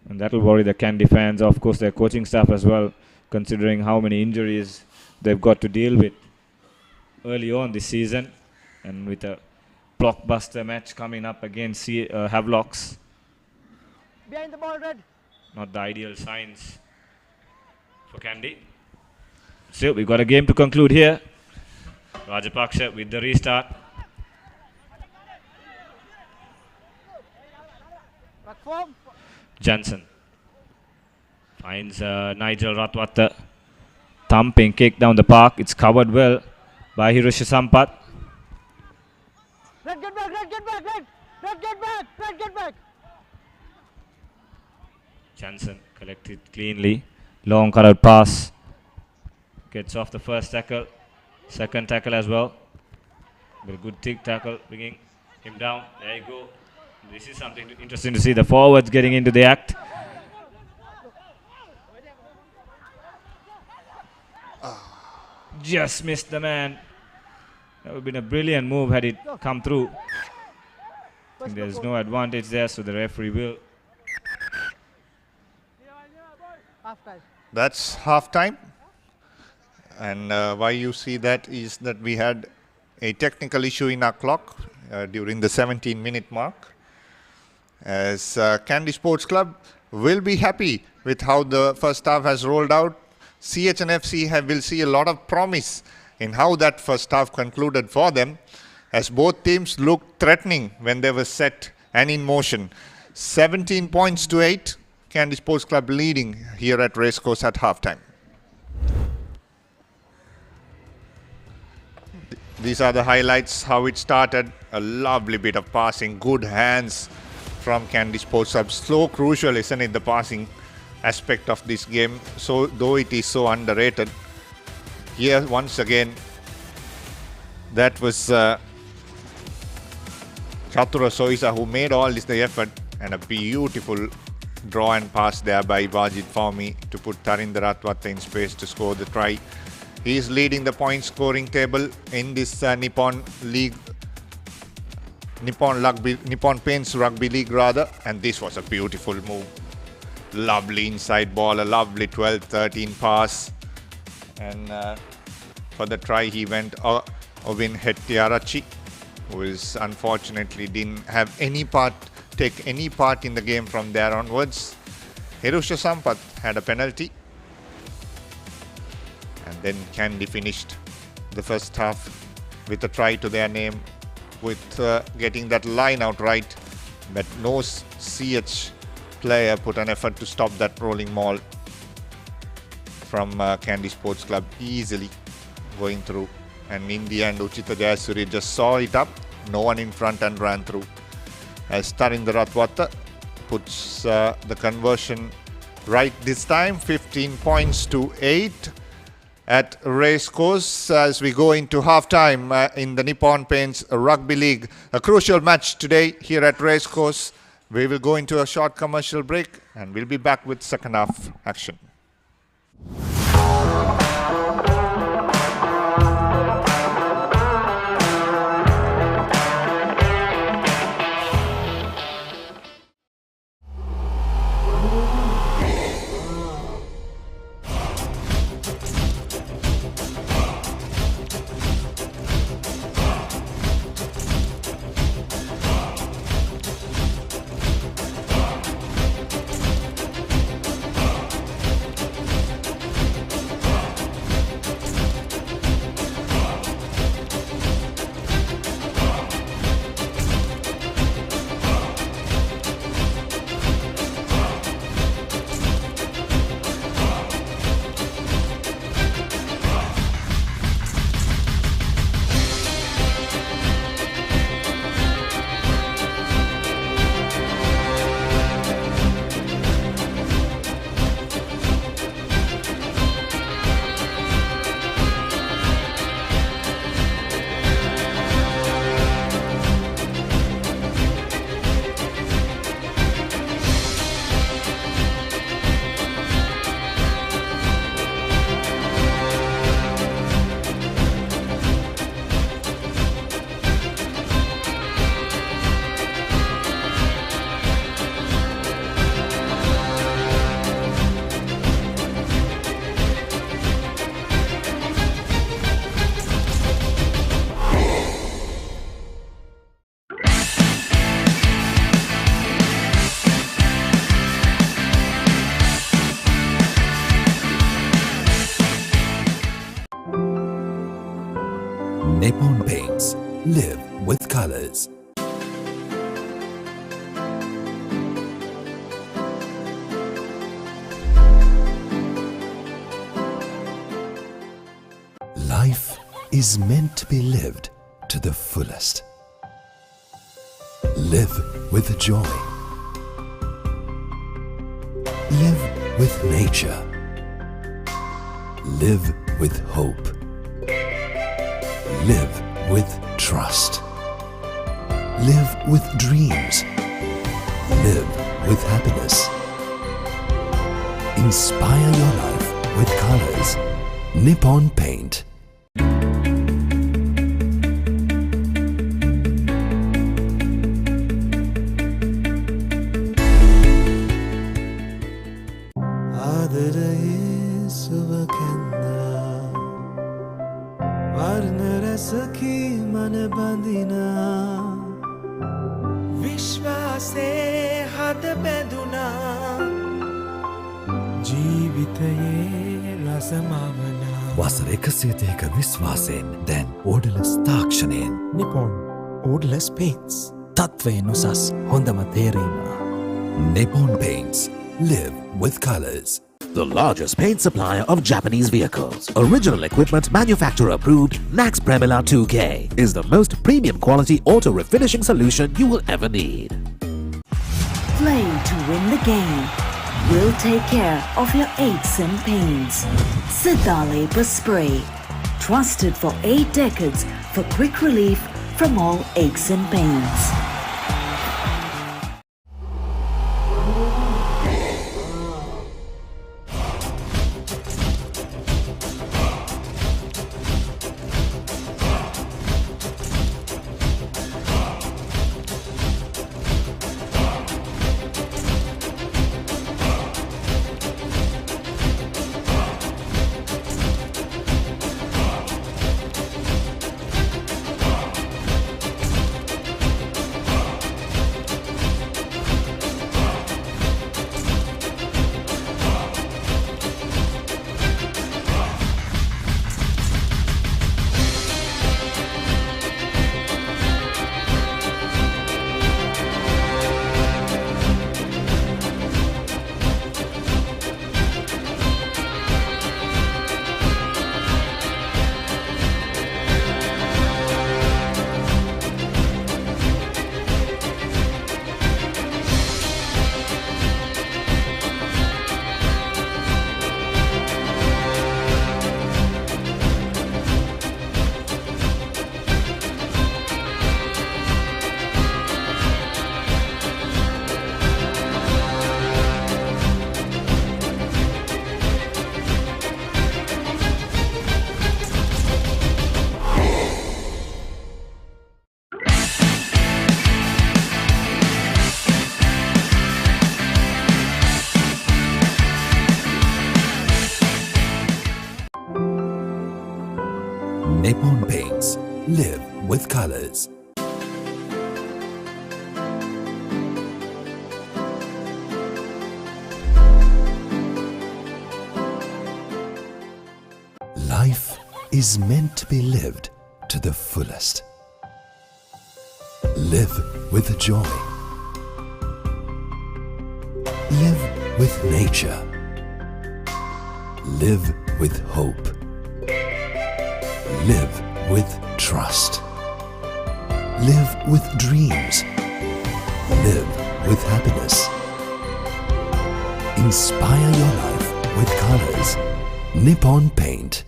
And that will worry the KANDY fans, of course their coaching staff as well, considering how many injuries they've got to deal with early on this season, and with a blockbuster match coming up against Havelocks. Behind the ball, Red. Not the ideal signs for KANDY. Still, we've got a game to conclude here. Rajapaksha with the restart. Jansen finds Nigel Ratwatta. Thumping kick down the park. It's covered well by Hiroshi Sampath. Red, get back, Red, get back, Red. Red, get back, Red, get back. Jansen collected cleanly. Long cut-out pass. Gets off the first tackle. Second tackle as well. But a good tick tackle, bringing him down. There you go. This is something interesting to see. The forwards getting into the act. Just missed the man. That would have been a brilliant move had it come through. I think there's no advantage there, so the referee will. That's half time. And why you see that is that we had a technical issue in our clock during the 17-minute mark. As KANDY Sports Club will be happy with how the first half has rolled out. CHNFC will see a lot of promise in how that first half concluded for them, as both teams looked threatening when they were set and in motion. 17 points to 8, KANDY Sports Club leading here at Racecourse at halftime. These are the highlights, how it started. A lovely bit of passing, good hands from KANDY Sports Club. So crucial, isn't it, the passing aspect of this game, so though it is so underrated. Here once again, that was Chatura Soisa who made all this the effort, and a beautiful draw and pass there by Vajid Fawmi to put Tarinder Ratwatta in space to score the try. He is leading the point scoring table in this Nippon League, Nippon Paints Rugby League rather, and this was a beautiful move. Lovely inside ball, a lovely 12-13 pass, and for the try he went Ovin Hettiarachi, who is unfortunately didn't have take any part in the game from there onwards. Hirusha Sampath had a penalty, and then KANDY finished the first half with a try to their name, with getting that line out right, but no CH player put an effort to stop that rolling maul from KANDY Sports Club, easily going through, and in the end Uchita Jayasuri just saw it up, no one in front, and ran through, as Tarinder Ratwatta puts the conversion right this time. 15 points to 8 at Racecourse as we go into halftime in the Nippon Paints Rugby League. A crucial match today here at Racecourse. We will go into a short commercial break and we'll be back with second half action. Nippon Paints. Live with colors. Life is meant to be lived to the fullest. Live with joy. Live with nature. Live with hope. Live with trust. Live with dreams. Live with happiness. Inspire your life with colors. Nippon Paint. ජීවිතයේ රසමාවනා වසර 130ක විශ්වාසයෙන් දැන් ඕඩලස් තාක්ෂණයෙන් Nippon Odorless Paints තත්වයෙන් උසස් හොඳම තේරීම Nippon Paints. Live with colors. The largest paint supplier of Japanese vehicles, original equipment manufacturer approved, Nax Premila 2K is the most premium quality auto refinishing solution you will ever need. Play to win the game. We'll take care of your aches and pains. Sidale Spray. Trusted for 8 decades for quick relief from all aches and pains. Nippon Paints. Live with colors. Life is meant to be lived to the fullest. Live with joy. Live with nature. Live with hope. Live with trust. Live with dreams. Live with happiness. Inspire your life with colors. Nippon Paint.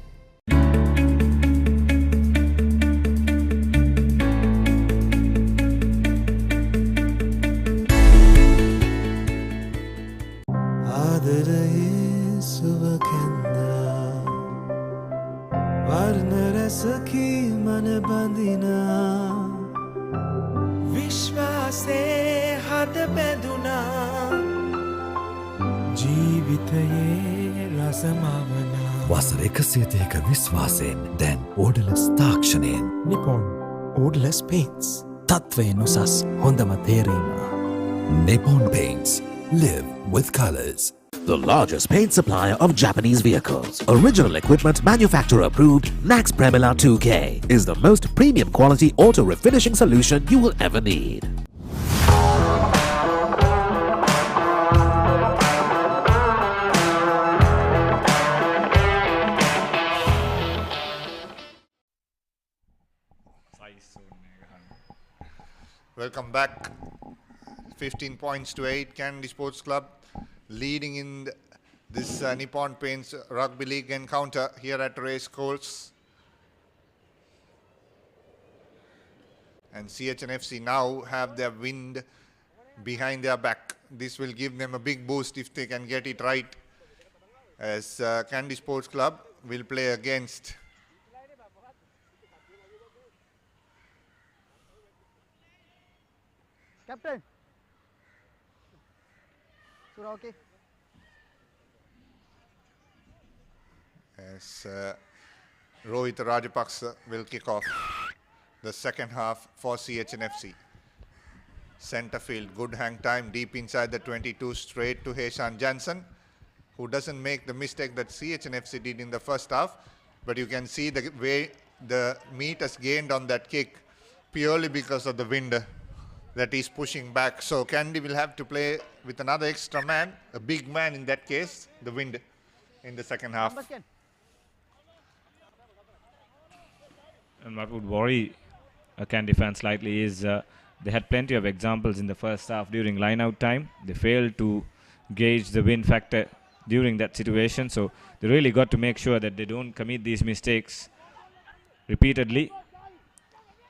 වසර 130ක විශ්වාසයෙන් දැන් ඕඩලස් තාක්ෂණයෙන් Nippon Odorless Paints තත්වයෙන් උසස් හොඳම තේරීම Nippon Paints. Live with colors. The largest paint supplier of Japanese vehicles, original equipment manufacturer approved, Nax Premila 2K is the most premium quality auto refinishing solution you will ever need. Welcome back. 15 points to 8. KANDY Sports Club leading in this Nippon Paints Rugby League encounter here at Race Course. And CHNFC now have their wind behind their back. This will give them a big boost if they can get it right, as KANDY Sports Club will play against Captain. Sura, okay. As Rohit Rajapaksa will kick off the second half for CHNFC. Centre field, good hang time, deep inside the 22, straight to Heshan Jansen, who doesn't make the mistake that CHNFC did in the first half. But you can see the way the meters gained on that kick purely because of the wind that is pushing back. So KANDY will have to play with another extra man, a big man in that case, the wind in the second half. And what would worry KANDY fans slightly is they had plenty of examples in the first half during line-out time. They failed to gauge the win factor during that situation. So they really got to make sure that they don't commit these mistakes repeatedly.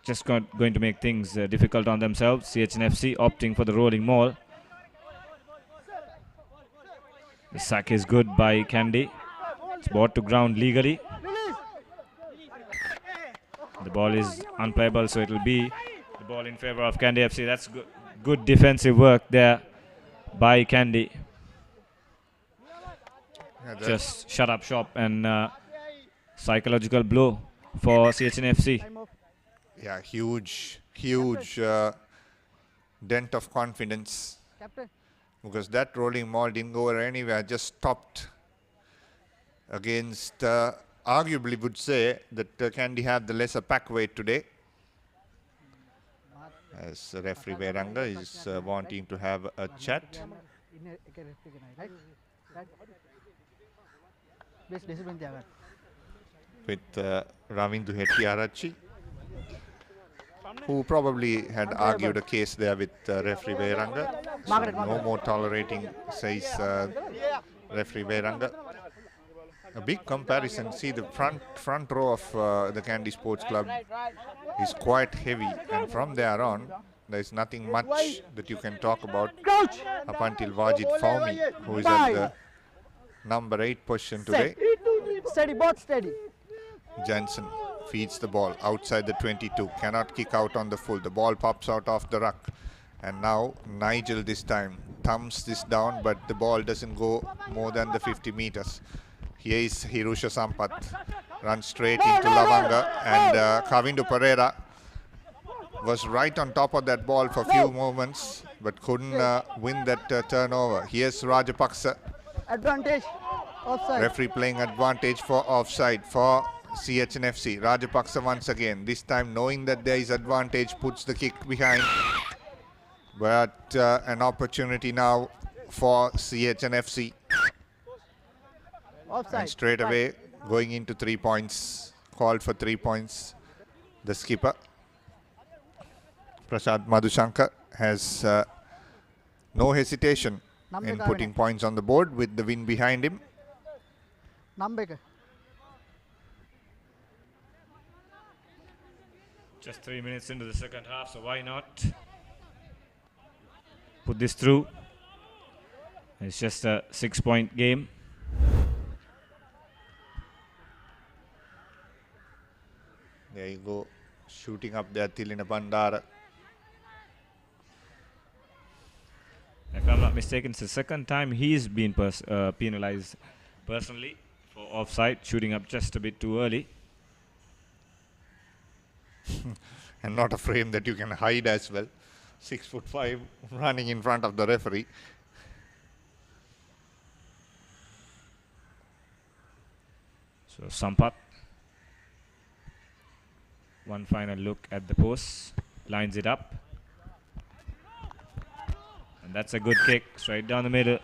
Just going to make things difficult on themselves. CHNFC opting for the rolling maul. The sack is good by KANDY. It's brought to ground legally. The ball is unplayable, so it will be the ball in favor of KANDY FC. That's good defensive work there by KANDY. Yeah, just shut up shop and psychological blow for CHNFC. Yeah, huge dent of confidence. Because that rolling maul didn't go anywhere, just stopped against, arguably would say that KANDY have the lesser pack weight today. As referee Veranga is wanting to have a chat with Ravindu Hettiarachchi, who probably had argued a case there with referee Veranga. So no more tolerating, says referee Veranga. A big comparison. See, the front row of the KANDY Sports Club is quite heavy, and from there on, there is nothing much that you can talk about up until Wajid Fawmi, who is at the number 8 position today. Steady, both steady. Jansen feeds the ball outside the 22, cannot kick out on the full. The ball pops out of the ruck, and now Nigel this time thumbs this down, but the ball doesn't go more than the 50 meters. Here is Hirusha Sampath, runs straight into Lavanga, and Kavindu Pereira was right on top of that ball for a few moments, but couldn't win that turnover. Here's Rajapaksa. Advantage, offside. Referee playing advantage for offside for CHNFC. Rajapaksa once again, this time knowing that there is advantage, puts the kick behind. But an opportunity now for CHNFC. Offside. And straight away going into 3 points, called for 3 points. The skipper, Prasad Madhushankar, has no hesitation in putting points on the board with the win behind him. Just 3 minutes into the second half, so why not put this through? It's just a 6-point game. There you go, shooting up there, Tilina Bandara. If I'm not mistaken, it's the second time he's been penalized personally for offside, shooting up just a bit too early. And not a frame that you can hide as well. 6'5", running in front of the referee. So Sampath, one final look at the post, lines it up. And that's a good kick, straight down the middle.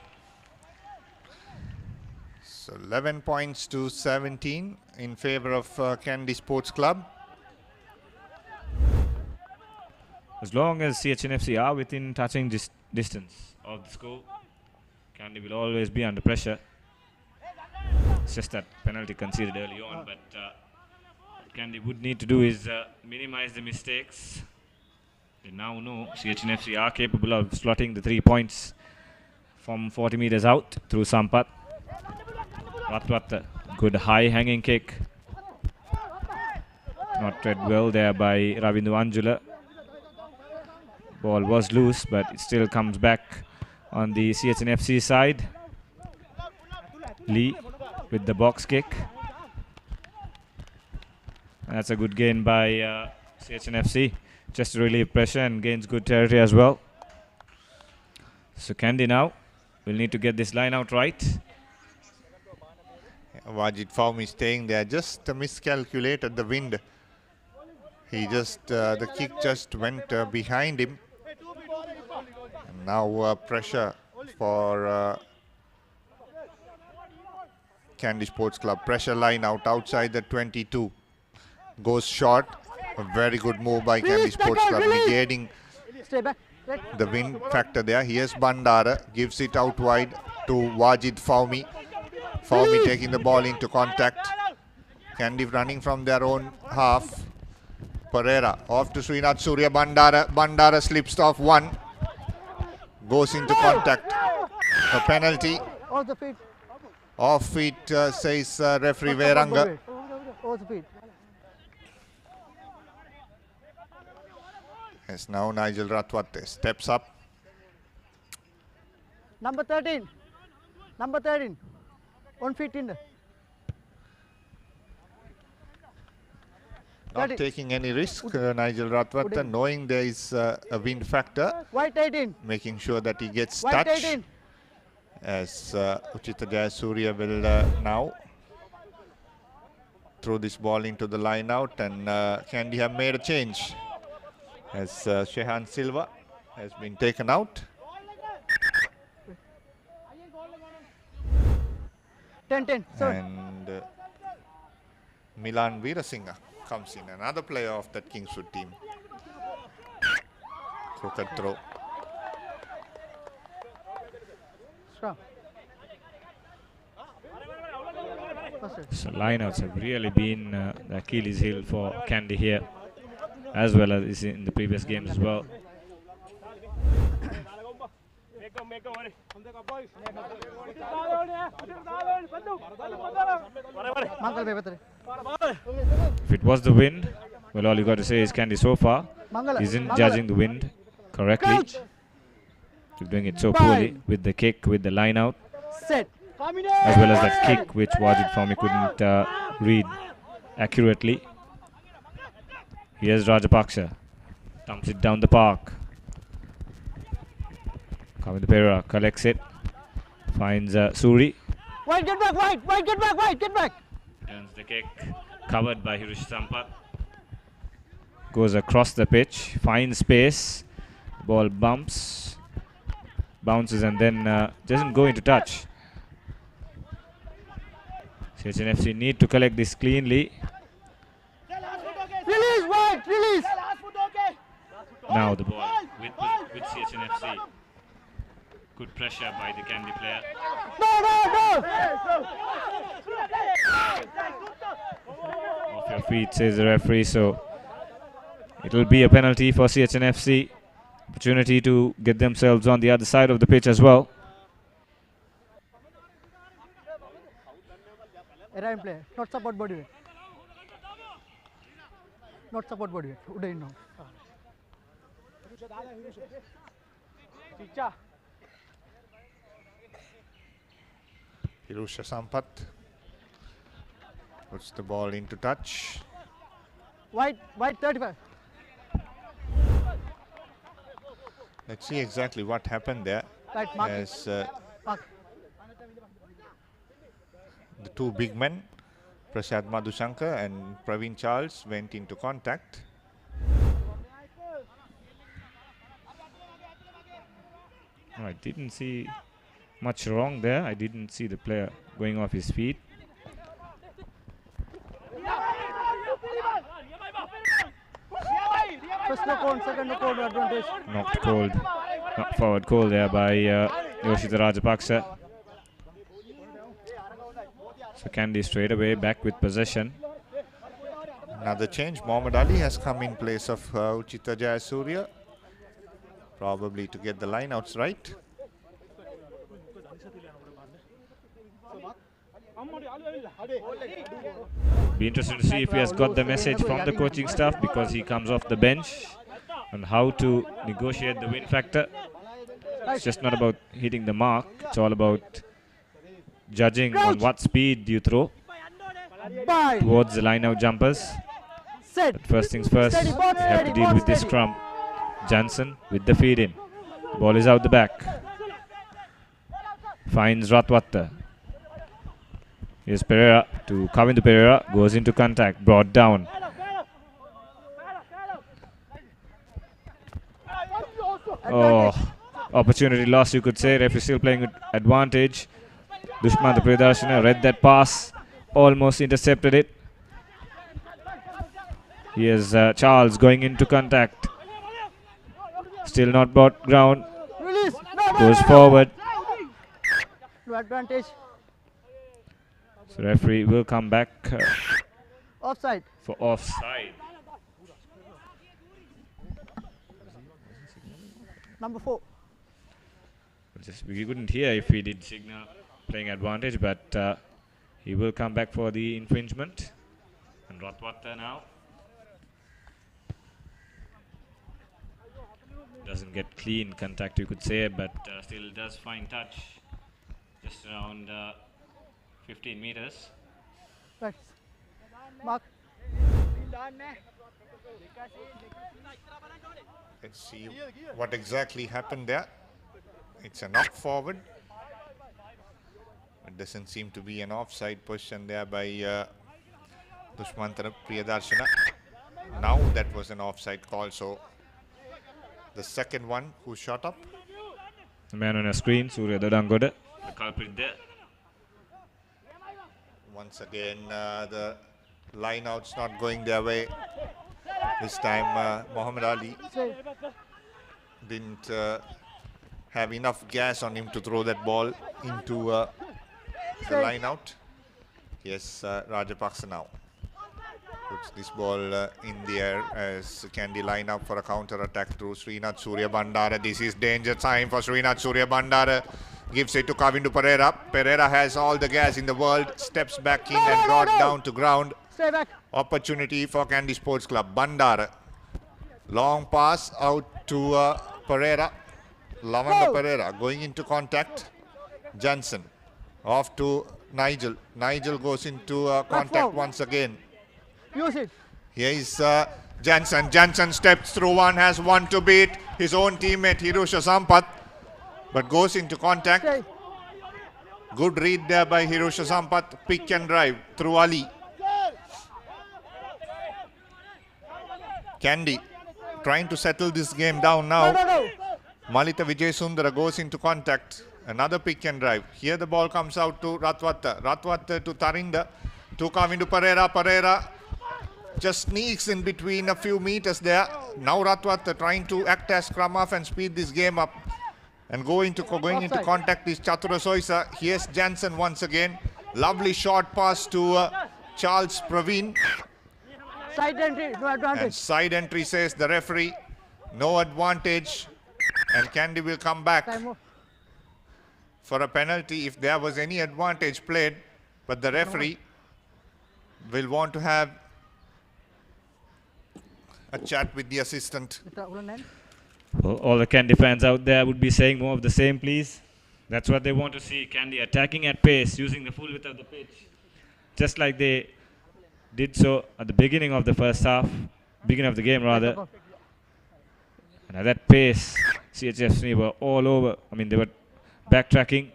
So 11 points to 17 in favor of KANDY Sports Club. As long as CHNFC are within touching distance of the score, KANDY will always be under pressure. It's just that penalty conceded early on, but what KANDY would need to do is minimize the mistakes. They now know CHNFC are capable of slotting the 3 points from 40 meters out through Sampath. Ratwat, good high hanging kick. Not read well there by Ravindu Anjula. Ball was loose, but it still comes back on the CHNFC side. Lee with the box kick. That's a good gain by CHNFC. Just to relieve pressure and gains good territory as well. So KANDY now will need to get this line out right. Wajid Fawmi staying there, just miscalculated the wind. He just, the kick just went behind him. And now pressure for KANDY Sports Club. Pressure line out outside the 22. Goes short. A very good move by KANDY Sports Club, negating the wind factor there. Here's Bandara, gives it out wide to Wajid Fawmi. Fawmi taking the ball into contact. KANDY running from their own half. Pereira off to Srinath Surya. Bandara slips off one. Goes into contact. A penalty. Off feet, says referee Veranga. Yes, now Nigel Ratwate steps up. Number 13. Number 13. 1 feet in. Not taking any risk, Nigel Ratwate, knowing there is a wind factor. White 18. Making sure that he gets White touch. 18. As Uchitha Jayasuriya will now throw this ball into the line out, and KANDY have made a change as Shehan Silva has been taken out. 10-10. And Milan Veerasinghe comes in, another player of that Kingswood team. Crooked throw. So lineouts have really been the Achilles heel for KANDY here, as well as in the previous games as well. If it was the wind, well, all you got to say is KANDY so far isn't judging the wind correctly. He's doing it so poorly with the kick, with the line out, as well as that kick which Wajid Fawmi couldn't read accurately. Here's Rajapaksa, dumps it down the park. Kavinda Pereira collects it, finds Suri. White, get back, White, get back, White, get back. Turns the kick, covered by Hirush Sampath. Goes across the pitch, finds space, ball bumps, bounces, and then doesn't go into touch. CHNFC need to collect this cleanly. Release, White, release. Now the ball with CHNFC. Good pressure by the KANDY player. Off your feet, says the referee. So it will be a penalty for CHNFC. Opportunity to get themselves on the other side of the pitch as well. Error in play. Not support body weight. Not support body weight. Uday no. Hirusha Sampath puts the ball into touch. White 35. Let's see exactly what happened there. Right, mark. As Mark. the two big men, Prasad Madhushankar and Praveen Charles, went into contact. I didn't see much wrong there. I didn't see the player going off his feet. First no cone, second no cone advantage. Knocked cold, knocked forward cold there by Yoshita Rajapaksa. So KANDY straight away back with possession. Another change. Mohammad Ali has come in place of Uchitha Jayasuriya, probably to get the lineouts right. Be interested to see if he has got the message from the coaching staff, because he comes off the bench, on how to negotiate the win factor. It's just not about hitting the mark, it's all about judging on what speed you throw towards the line-out jumpers. But first things first, you have to deal with this scrum. Johnson with the feed in. Ball is out the back. Finds Ratwata. Here's Pereira to Kavindu Pereira, goes into contact, brought down. Oh, opportunity lost, you could say. Referee still playing with advantage. Dushmanta Priyadarshana read that pass, almost intercepted it. Here's Charles going into contact. Still not brought ground. Goes forward. No advantage. So referee will come back Offside. for offside. Number 4. We couldn't hear if he did signal playing advantage, but he will come back for the infringement. And Ratwatta now doesn't get clean contact, you could say, but still does find touch just around 15 meters. Right. Mark. Let's see what exactly happened there. It's a knock forward. It doesn't seem to be an offside position there by Dushmanta Priyadarshana. Now that was an offside call, so the second one who shot up. The man on a screen, Surya Dadangoda, the culprit there. Once again, the line-out's not going their way. This time, Muhammad Ali didn't have enough gas on him to throw that ball into the line-out. Yes, Rajapaksa now puts this ball in the air as KANDY line up for a counter-attack through Srinath Surya Bandara. This is danger time for Srinath Surya Bandara. Gives it to Kavindu Pereira. Pereira has all the gas in the world. Steps back in and brought down to ground. Stay back. Opportunity for KANDY Sports Club. Bandara. Long pass out to Pereira. Lavanda Pereira going into contact. Johnson. Off to Nigel. Nigel goes into contact once again. Use it. Here is Jansen. Jansen steps through one, has one to beat. His own teammate Hirusha Sampath, but goes into contact. Stay. Good read there by Hirusha Sampath. Pick and drive through Ali. KANDY trying to settle this game down now. No. Malita Vijay Sundara goes into contact. Another pick and drive. Here the ball comes out to Ratwatta. Ratwatta to Tarinda. To Kavindu Pereira. Pereira just sneaks in between a few meters there. Now Ratwatta trying to act as scrum half and speed this game up. And going into contact is Chatura Soisa. Here's Jansen once again. Lovely short pass to Charles Praveen. Side entry. No advantage. And side entry says the referee. No advantage. And KANDY will come back for a penalty if there was any advantage played. But the referee will want to have a chat with the assistant. Well, all the KANDY fans out there would be saying more of the same, please. That's what they want to see. KANDY attacking at pace, using the full width of the pitch. Just like they did so at the beginning of the first half, beginning of the game rather. And at that pace, CHFC were all over. I mean, they were backtracking,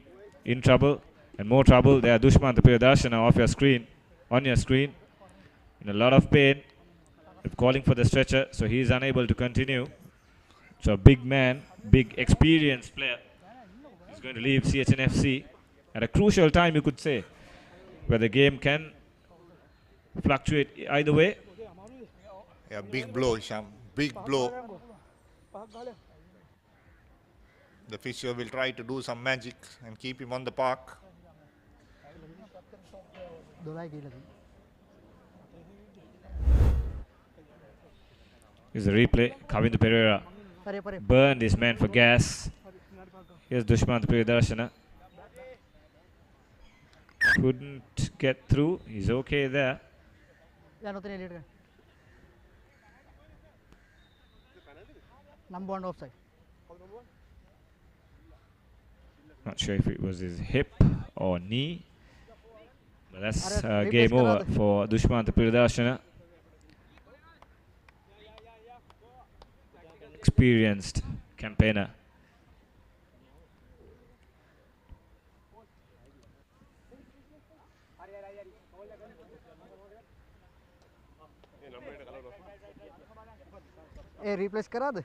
in trouble, and more trouble. They are Dushmanta Priyadarshana off your screen, on your screen, in a lot of pain, calling for the stretcher, so he is unable to continue. So a big man, big experienced player is going to leave CHNFC at a crucial time, you could say, where the game can fluctuate either way. Yeah, big blow, Sham. Big blow. The physio will try to do some magic and keep him on the park. Here's the replay. Kavindu Pereira burned his man for gas. Here's Dushmanta Priyadarshana. Couldn't get through. He's okay there. Number 1 offside. Not sure if it was his hip or knee. But that's game over for Dushmanta Priyadarshana. Experienced campaigner. A replace करा दे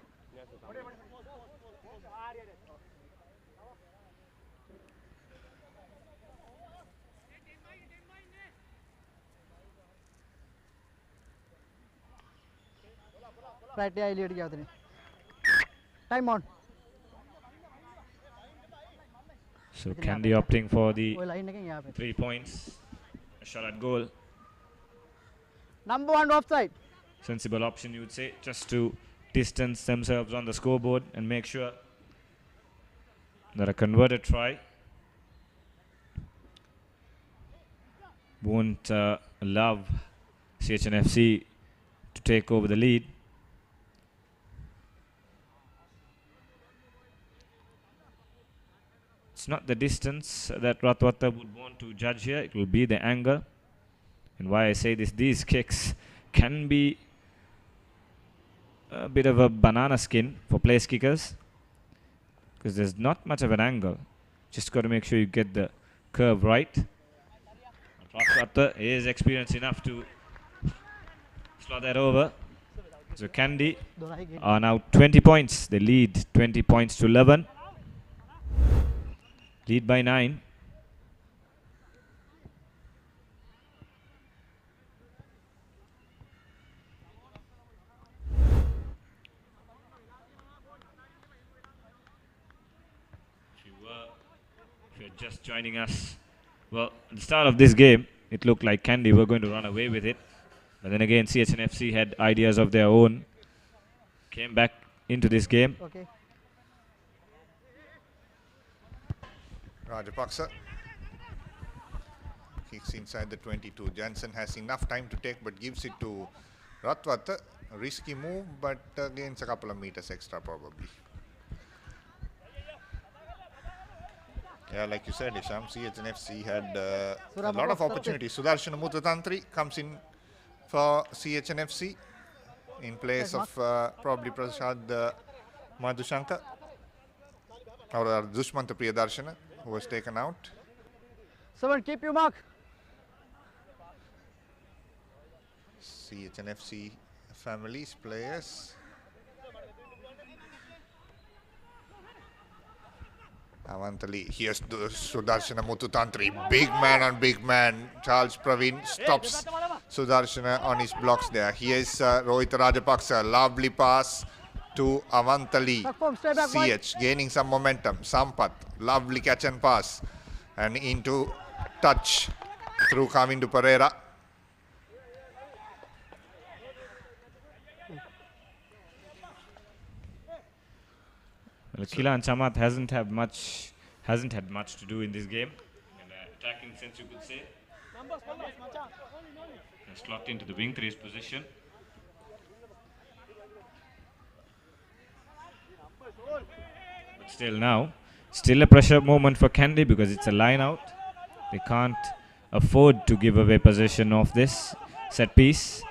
right I lead गया time on So KANDY opting for the 3 points. A shot at goal. Number 1 offside. Sensible option, you would say, just to distance themselves on the scoreboard and make sure that a converted try won't allow CHNFC to take over the lead. It's not the distance that Ratwata would want to judge here, it will be the angle. And why I say this, these kicks can be a bit of a banana skin for place kickers because there's not much of an angle. Just got to make sure you get the curve right. Ratwata is experienced enough to slot that over. So KANDY are now 20 points. They lead 20 points to 11. Lead by 9. If you're just joining us, well, at the start of this game, it looked like KANDY were going to run away with it. But then again, CHNFC had ideas of their own. Came back into this game. Okay. Rajapaksa kicks inside the 22. Jansen has enough time to take but gives it to Ratwata. A risky move but gains a couple of meters extra probably. Yeah, like you said, Isham, CHNFC had a lot of opportunities. Sudarshana Muthatantri comes in for CHNFC in place of probably Prasad Madhushanka or Dushmanta Priyadarshana, who was taken out. Someone keep your mark. CHNFC families, players. Avantali, here's Sudarshana Muthatantri. Big man on big man. Charles Praveen stops Sudarshana on his blocks there. Here's Rohit Rajapaksa. Lovely pass to Avantali. CH gaining some momentum. Sampath, lovely catch and pass. And into touch through Kavindu Pereira. Well, Kilan Chamath hasn't had much to do in this game. In attacking sense, you could say. He's slogged into the wing 3's position. But still a pressure moment for KANDY because it's a line out. They can't afford to give away possession of this set piece.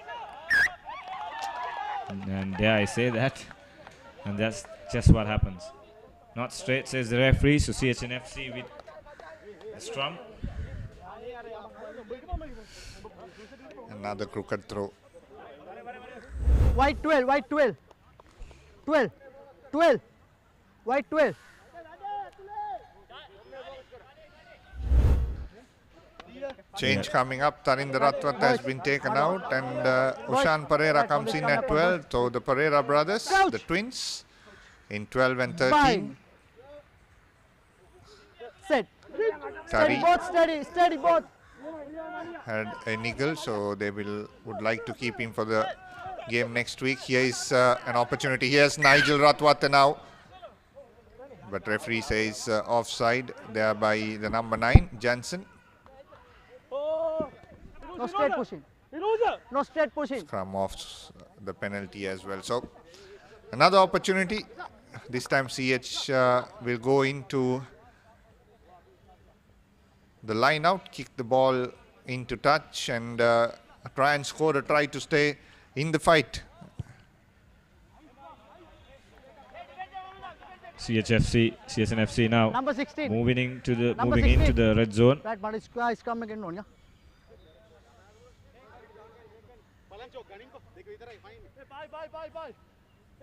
And dare I say that. And that's just what happens. Not straight, says the referee. So CHNFC with the scrum. Another crooked throw. White 12, white 12. 12, 12. White 12. Change coming up. Tarinder Ratwata has been taken out and Ushan Pereira comes in at 12. So the Pereira brothers, the twins, in 12 and 13. Set. Tari Steady both. had a niggle, so they would like to keep him for the game next week. Here is an opportunity. Here's Nigel Ratwata now. But referee says offside there by the number 9, Jansen. No straight pushing. No straight pushing. Scrum off the penalty as well. So another opportunity. This time CH will go into the line out, kick the ball into touch and try and score a try to stay in the fight. CHNFC now Number 16. moving into the red zone. Right, but it's come again on, yeah.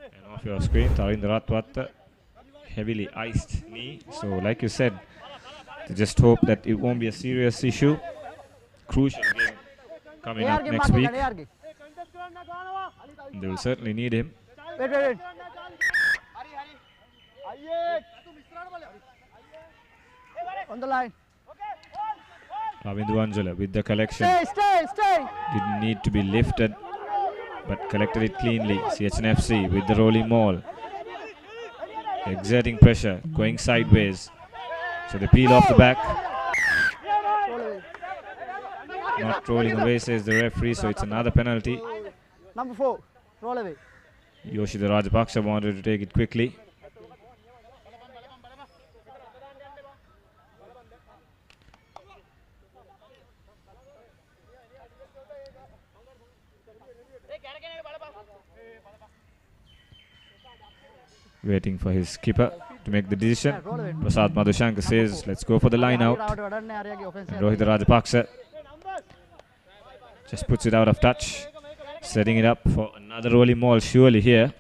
And off your screen, Tarindaratwatta, heavily iced knee. So like you said, to just hope that it won't be a serious issue. Crucial game coming up next week. They will certainly need him. Wait. On the line. Ravindu Anjula with the collection. Stay. Didn't need to be lifted, but collected it cleanly. CHNFC with the rolling maul. Exerting pressure, going sideways. So they peel off the back. Not rolling away, says the referee, so it's another penalty. Number 4, roll away. Yoshida Rajapaksa wanted to take it quickly. Waiting for his skipper to make the decision. Prasad Madhushankar says, let's go for the line out. And Rohita Rajapaksa just puts it out of touch. Setting it up for another rolling maul surely here.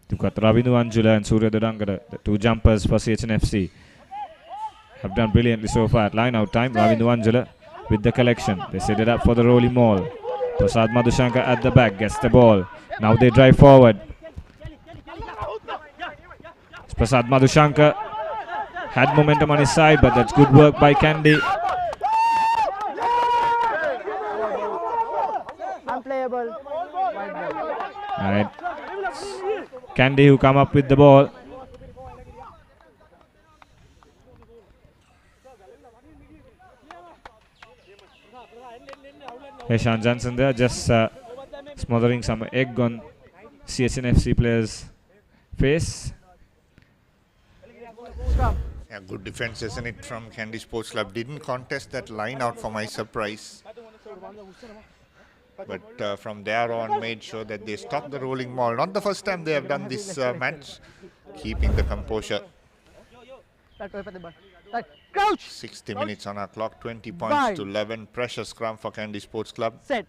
You've got Ravindu Anjula and Surya Dodangara, the two jumpers for CHNFC. Have done brilliantly so far at line out time. Ravindu Anjula with the collection. They set it up for the rolling maul. Prasad Madhushankar at the back gets the ball. Now they drive forward. Prasad Madhushankar had momentum on his side, but that's good work by KANDY. Unplayable. Alright. KANDY who come up with the ball. Heshan Johnson there just smothering some egg on CHNFC player's face. Yeah, good defense, isn't it, from KANDY Sports Club. Didn't contest that line out for my surprise. But from there on made sure that they stopped the rolling maul. Not the first time they have done this match. Keeping the composure. 60 minutes on our clock, 20 points to 11. Pressure scrum for KANDY Sports Club. Set.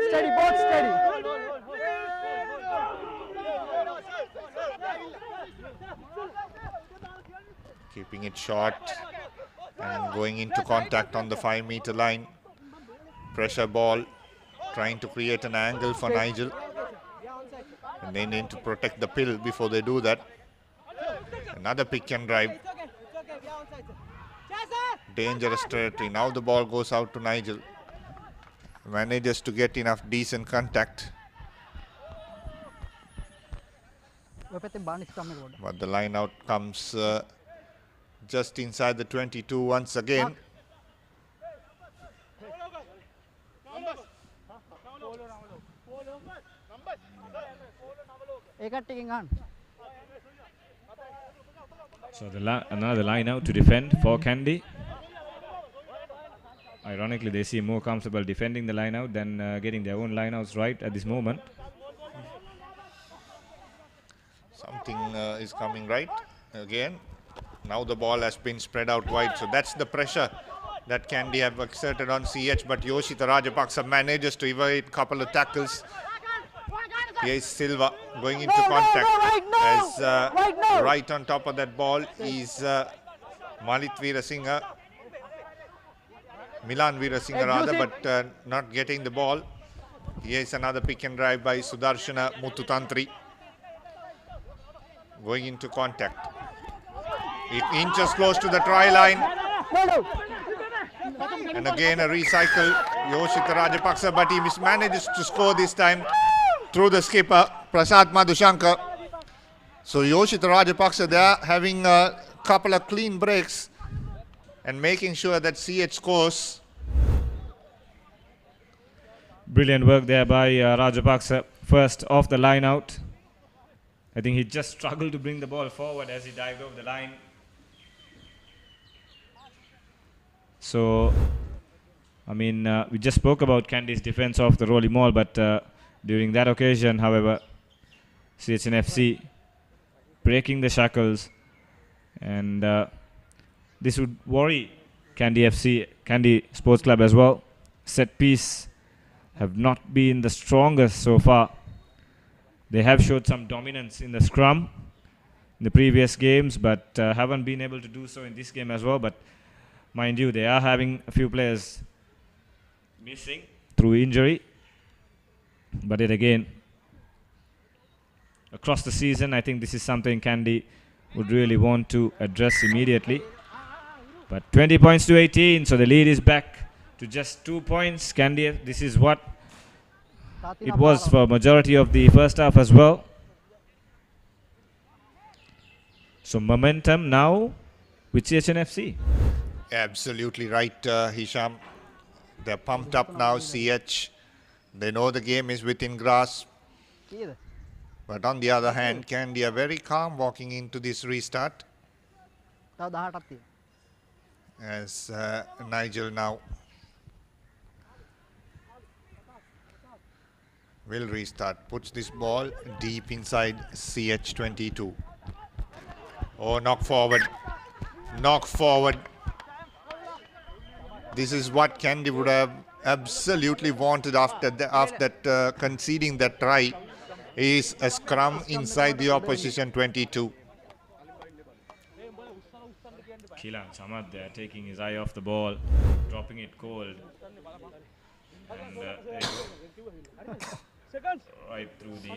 Steady, both steady. Keeping it short and going into contact on the 5-meter line. Pressure ball, trying to create an angle for Nigel. And they need to protect the pill before they do that. Another pick and drive. Dangerous territory. Now the ball goes out to Nigel. Manages to get enough decent contact. But the line out comes just inside the 22 once again. So another line out to defend for KANDY. Ironically, they seem more comfortable defending the line out than getting their own line outs right at this moment. Something is coming right again. Now the ball has been spread out wide, so that's the pressure that KANDY have exerted on CH, but Yoshita Rajapaksa manages to evade a couple of tackles. Here is Silva going into contact. As right on top of that ball is Malit Veerasinghe, Milan Veerasinghe rather, but not getting the ball. Here is another pick and drive by Sudarshana Muthutantri. Going into contact. It inches close to the try line. And again a recycle. Yoshita Rajapaksa, but he manages to score this time through the skipper, Prasad Madhushankar. So Yoshita Rajapaksa there having a couple of clean breaks and making sure that CH scores. Brilliant work there by Rajapaksa. First off the line out. I think he just struggled to bring the ball forward as he dived over the line. So, I mean, we just spoke about KANDY's defense off the rolling maul, but during that occasion, however, CHNFC breaking the shackles, and this would worry KANDY Sports Club as well. Set piece have not been the strongest so far They have showed some dominance in the scrum in the previous games, but haven't been able to do so in this game as well. But mind you, they are having a few players missing through injury. But yet again, across the season, I think this is something KANDY would really want to address immediately. But 20 points to 18, so the lead is back to just 2 points. KANDY, this is what it was for majority of the first half as well. So momentum now with CHNFC. Absolutely right, Hisham. They're pumped up now, CH. They know the game is within grasp. But on the other hand, KANDY are very calm walking into this restart. As Nigel now will restart, puts this ball deep inside CH22. Oh, knock forward. Knock forward. This is what KANDY would have absolutely wanted after conceding that try, is a scrum inside the opposition 22. Kilan Samad there taking his eye off the ball, dropping it cold. And right through the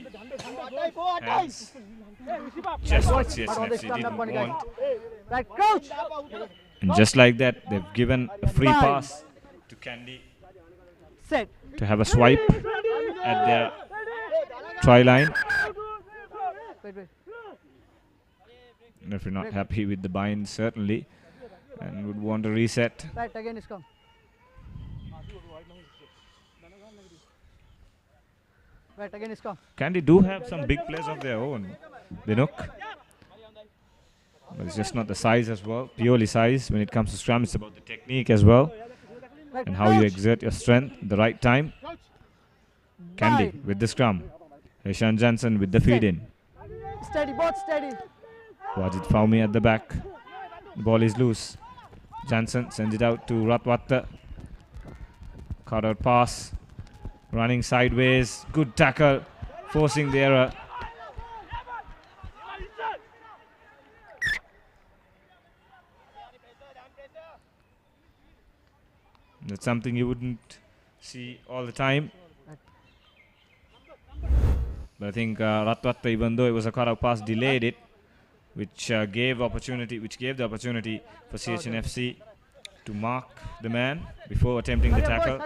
hands. Just what CHNFC didn't want. And just like that, they've given a free pass to KANDY to have a swipe at their try line. And if you're not happy with the bind, certainly, and would want to reset. Right, again is come. Right, again is come. KANDY do have some big players of their own, Binuk. But it's just not the size as well, purely size. When it comes to scrum, it's about the technique as well, and how you exert your strength at the right time. KANDY with the scrum. Heshan Jansen with the feed in. Steady, both steady. Wajid Faumi at the back. The ball is loose. Jansen sends it out to Ratwatta. Caught out pass. Running sideways. Good tackle. Forcing the error. That's something you wouldn't see all the time. But I think Ratwatta, even though it was a cut-out pass, delayed it, which gave the opportunity for CHNFC to mark the man before attempting the tackle.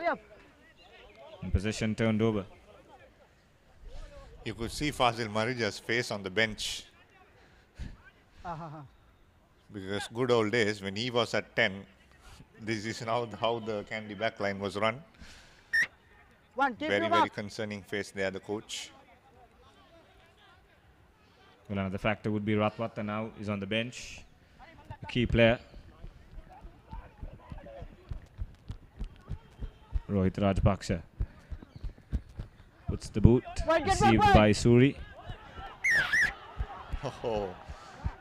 And possession turned over. You could see Fazil Marija's face on the bench. Because good old days, when he was at 10, this is now how the KANDY backline was run. Very, very concerning face there, the coach. Well, another factor would be Ratwatta now is on the bench, a key player. Rohit Rajpaksha puts the boot, received by Suri. Oh,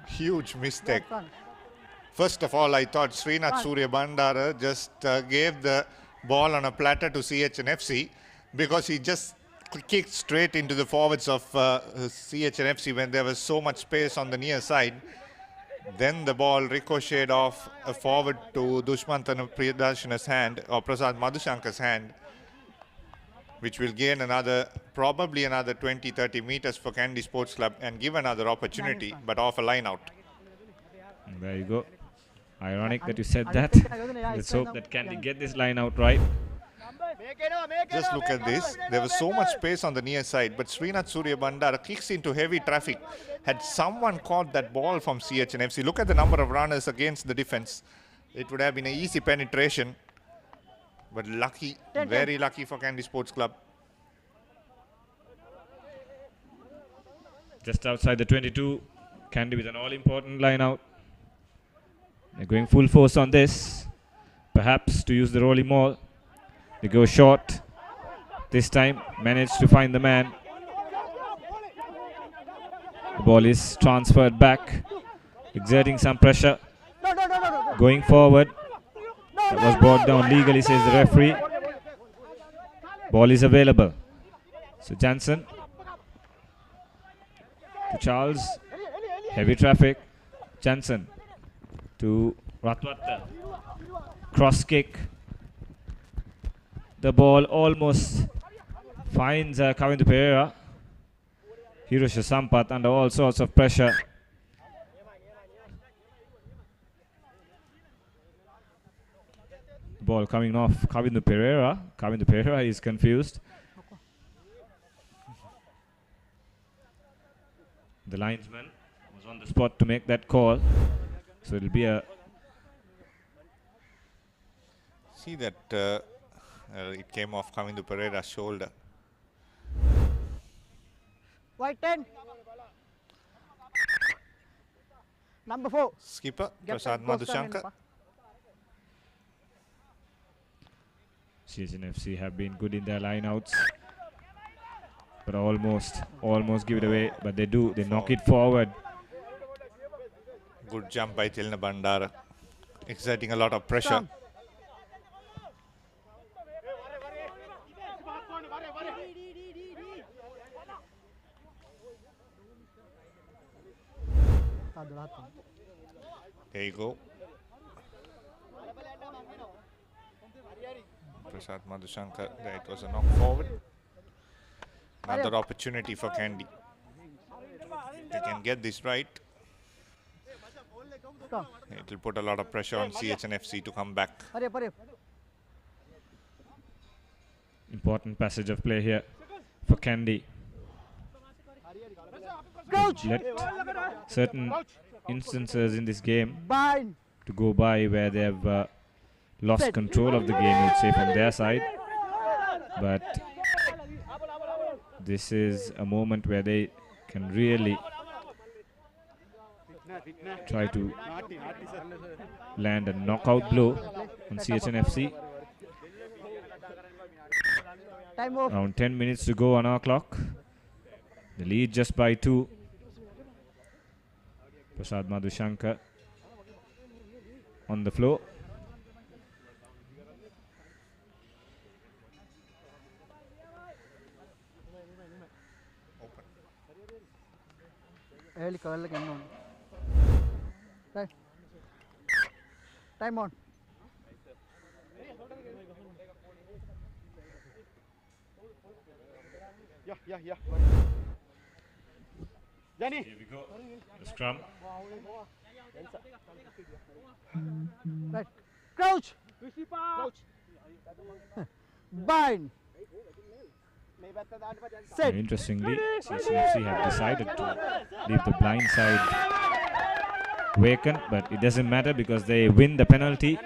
huge mistake. First of all, I thought Srinath Surya Bandara just gave the ball on a platter to CHNFC, because he just kicked straight into the forwards of CHNFC when there was so much space on the near side. Then the ball ricocheted off forward to Dushmantana Priyadashana's hand, or Prasad Madhushankar's hand, which will gain probably another 20-30 meters for KANDY Sports Club and give another opportunity, but off a line out. There you go. Ironic that you said that. Let's hope that KANDY get this line out right. Just look at this. There was so much space on the near side, but Srinath Surya Bandara kicks into heavy traffic. Had someone caught that ball from CHNFC, look at the number of runners against the defense. It would have been an easy penetration. But lucky, very lucky for KANDY Sports Club. Just outside the 22, KANDY with an all-important line out. They're going full force on this, perhaps to use the rolling maul. They go short. This time, managed to find the man. The ball is transferred back, exerting some pressure. Going forward. That was brought down legally, says the referee. Ball is available. So Jansen to Charles. Heavy traffic. Jansen to Ratwatta. Cross kick. The ball almost finds Kavindu Pereira. Hirosha Sampath under all sorts of pressure. Ball coming off Kavindu Pereira. Kavindu Pereira is confused. The linesman was on the spot to make that call. So it'll be a... See that it came off Kavindu Pereira's shoulder. White 10. Number 4. Skipper, Prasad Madhushankar. CHNFC have been good in their lineouts, but almost give it away. But they do, they knock it forward. Good jump by Tilna Bandara, exerting a lot of pressure. There you go. Prasad Madhushankar, there it was a knock forward. Another opportunity for KANDY. They can get this right. It will put a lot of pressure on CHNFC to come back. Important passage of play here for KANDY. Let certain instances in this game to go by where they have lost control of the game, you'd say, from their side. But this is a moment where they can really try to land a knockout blow on CHNFC. Around 10 minutes to go on our clock. The lead just by 2. Prasad Madhushankar on the floor. Early call again on. Right. Time on. Yeah. Jenny. Here we go. The scrum. Right. Crouch. Bind. And interestingly, CHNFC have decided to leave the blind side vacant, but it doesn't matter because they win the penalty.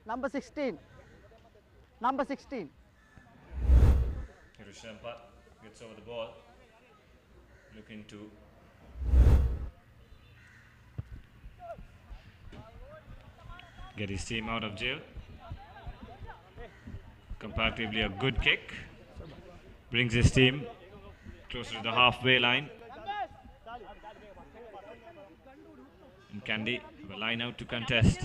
Number 16. Number 16. Hirosha Sampath gets over the ball. Looking to get his team out of jail. Comparatively a good kick. Brings his team closer to the halfway line. And KANDY have a line out to contest.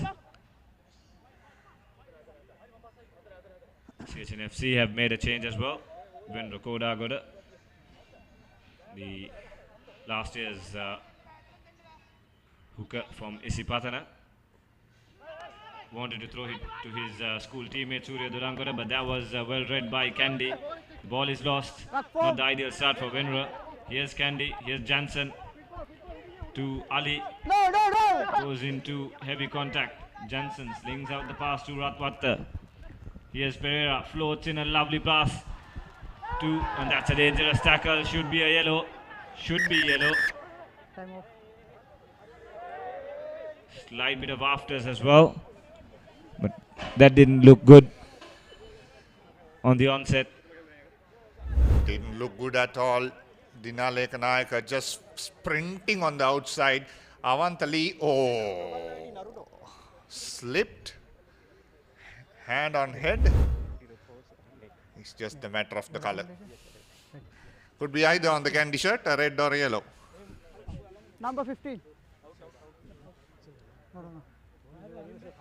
CHNFC have made a change as well. When Rakoda Goda, the last year's hooker from Isipatana, wanted to throw it to his school teammate Surya Durangoda, but that was well read by KANDY. The ball is lost. Not the ideal start for Venra. Here's KANDY. Here's Jansen to Ali. Goes into heavy contact. Jansen slings out the pass to Ratwatta. Here's Pereira. Floats in a lovely pass to, and that's a dangerous tackle. Should be a yellow. Should be yellow. Slight bit of afters as well. But that didn't look good on the onset. Didn't look good at all. Dinaleka Nayaka just sprinting on the outside. Avantali, slipped. Hand on head. It's just a matter of the color. Could be either on the KANDY shirt, a red or yellow. Number 15.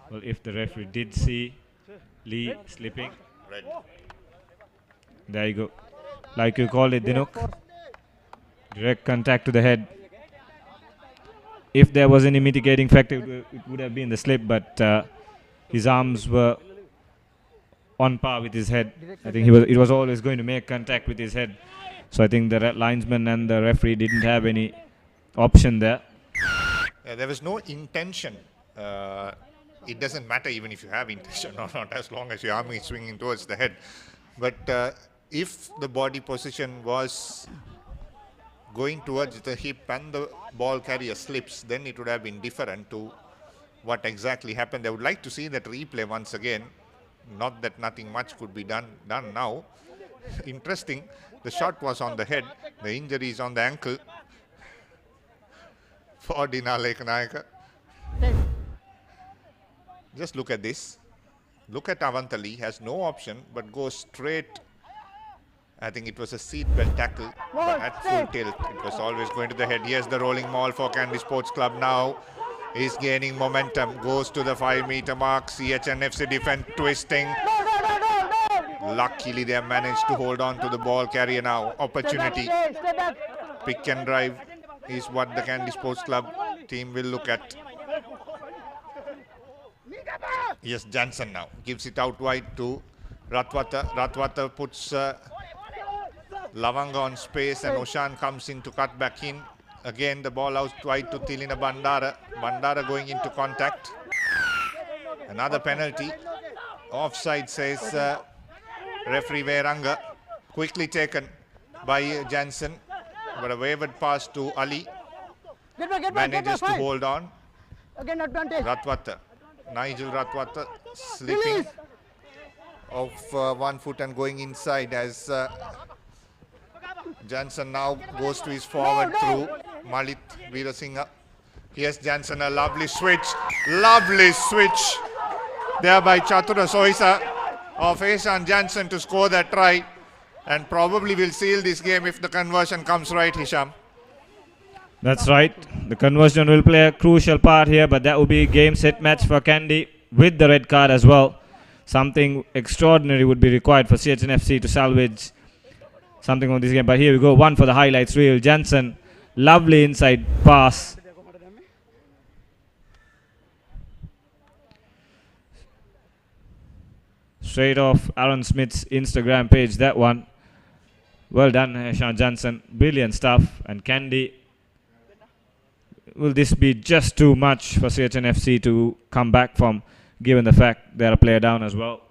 Well, if the referee did see Lee slipping. Red. There you go. Like you called it, Dinuk. Direct contact to the head. If there was any mitigating factor, it would have been the slip, but his arms were on par with his head. I think it was always going to make contact with his head. So I think the linesman and the referee didn't have any option there. There was no intention. It doesn't matter even if you have intention or not, as long as your arm is swinging towards the head. But if the body position was going towards the hip and the ball carrier slips, then it would have been different to what exactly happened. I would like to see that replay once again. Not that nothing much could be done now. Interesting. The shot was on the head. The injury is on the ankle for Dina Lekanayaka. Just look at this. Look at Avantali. Has no option but goes straight. I think it was a seat belt tackle, but at full tilt. It was always going to the head. Here's the rolling maul for Kandy Sports Club now. He's gaining momentum. Goes to the 5-meter mark. CHNFC defense twisting. Luckily, they have managed to hold on to the ball carrier now. Opportunity. Pick and drive is what the Kandy Sports Club team will look at. Yes, Jansen now gives it out wide to Ratwata. Ratwata puts Lavanga on space and Oshan comes in to cut back in. Again, the ball out wide to Tilina Bandara. Bandara going into contact. Another penalty. Offside, says referee Veranga. Quickly taken by Jansen. But a wavered pass to Ali. Manages to hold on. Again, advantage. Ratwata. Nigel Ratwata slipping off 1 foot and going inside as Jansen now goes to his forward through Malit Veerasinghe. Here's Jansen, a lovely switch. Lovely switch there by Chatura Soisa of Eshan Jansen to score that try, and probably will seal this game if the conversion comes right, Hisham. That's right. The conversion will play a crucial part here, but that will be game set match for Kandy with the red card as well. Something extraordinary would be required for CHNFC to salvage something on this game. But here we go, one for the highlights reel. Jansen, lovely inside pass. Straight off Aaron Smith's Instagram page, that one. Well done, Sean Jansen. Brilliant stuff. And Kandy, will this be just too much for CHNFC to come back from, given the fact they're a player down as well?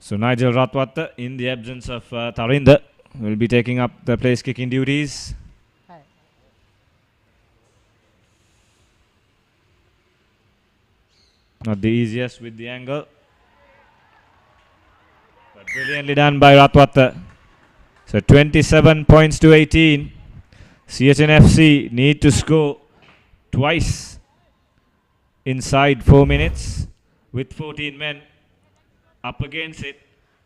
So Nigel Ratwata, in the absence of Tarinder, will be taking up the place kicking duties. Not the easiest with the angle, but brilliantly done by Ratwata. So 27 points to 18. CHNFC need to score twice inside 4 minutes with 14 men up against it.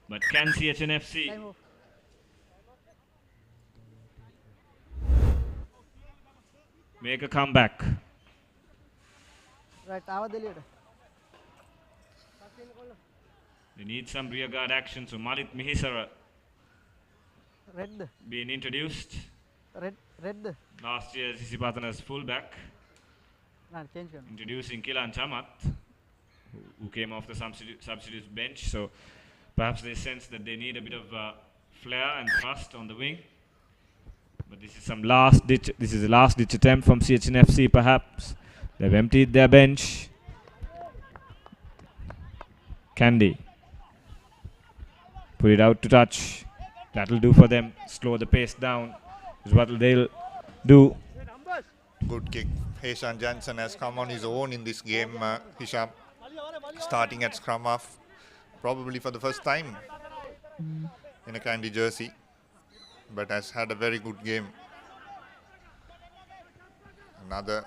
But can CHNFC make a comeback? Right, They need some rear guard action. So Malit Mihisara red being introduced. Red. Last year Sisipatana's fullback. Introducing Kilan Chamat, who came off the substitutes bench. So perhaps they sense that they need a bit of flair and thrust on the wing. But this is some last ditch. This is the last ditch attempt from CHNFC. Perhaps they've emptied their bench. Kandy, put it out to touch. That'll do for them. Slow the pace down is what they'll do. Good kick. Heshan Jansen has come on his own in this game, Hisham. Starting at scrum half, probably for the first time in a Kandy jersey, but has had a very good game. Another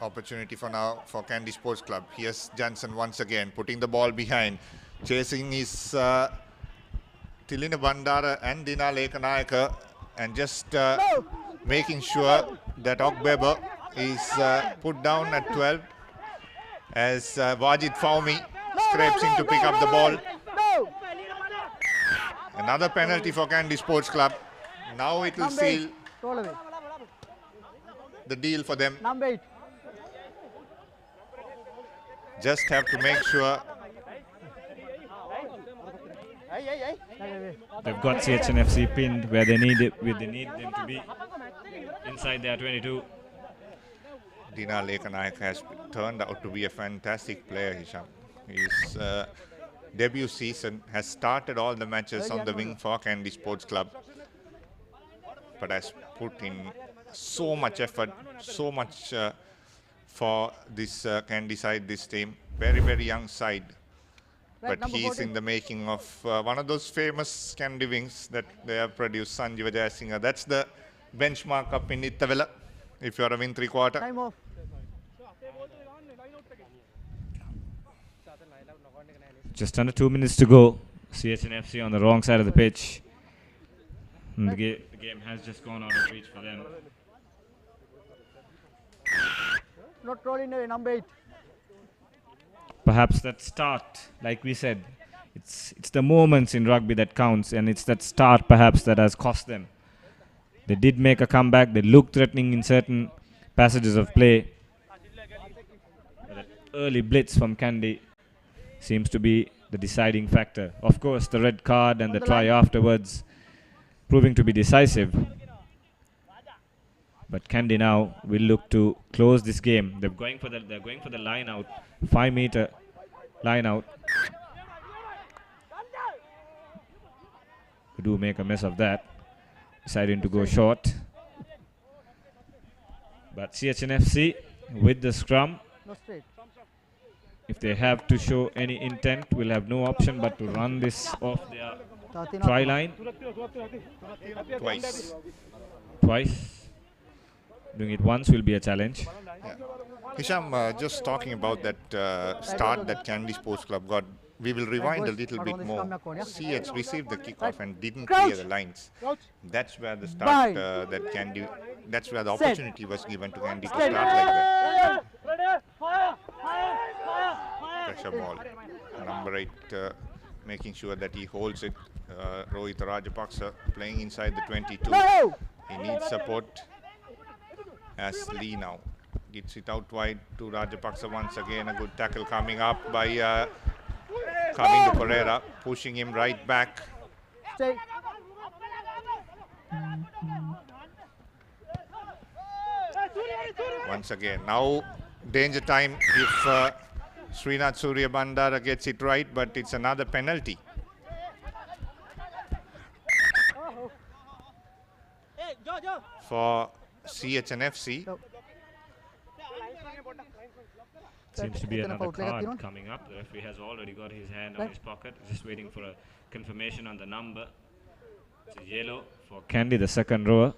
opportunity for now for Kandy Sports Club. Here's Jansen once again, putting the ball behind, chasing his Tilina Bandara and Dina Lekanayaka, and just making sure that Okbeba is put down at 12 as Wajid Faumi scrapes in to pick up the ball. Another penalty for Kandy Sports Club. Now it will seal the deal for them. Number 8. Just have to make sure. They've got CHNFC pinned where they need it, where they need them to be inside their 22. Dina Lekanayak has turned out to be a fantastic player, Hisham. His debut season has started all the matches on the wing for Kandy Sports Club, but has put in so much effort, so much for this Kandy side, this team. Very, very young side. But he's in the making of one of those famous Kandy wings that they have produced, Sanjiva Jayasinghe. That's the benchmark up in Ittavela, if you're a wing 3/4. Time off. Just under 2 minutes to go. CHNFC on the wrong side of the pitch. And the game has just gone out of reach for them. Not rolling away, number 8. Perhaps that start, like we said, it's the moments in rugby that counts, and it's that start perhaps that has cost them. They did make a comeback. They looked threatening in certain passages of play. But that early blitz from Kandy seems to be the deciding factor. Of course, the red card and the try afterwards proving to be decisive. But Kandy now will look to close this game. They're going for the line out, 5 meter line out. They do make a mess of that, deciding to go short. But CHNFC with the scrum, No straight. if they have to show any intent, will have no option but to run this off their try line twice. Doing it once will be a challenge. Yeah. Hisham, just talking about that start that Kandy Sports Club got, we will rewind a little bit more. CH received the kickoff and didn't clear the lines. That's where the start that Kandy, that's where the opportunity was given to Kandy to start like that. Pressure ball. Number 8 making sure that he holds it. Rohit Rajapaksa playing inside the 22. He needs support. As Lee now gets it out wide to Rajapaksa once again. A good tackle coming up by Kavindu Pereira, pushing him right back. Stay. Once again, now danger time if Srinath Surya Bandara gets it right, but it's another penalty. For CHNFC. Seems to be another card coming up. The referee has already got his hand on his pocket, just waiting for a confirmation on the number. It's a yellow for Kandy, the second rower.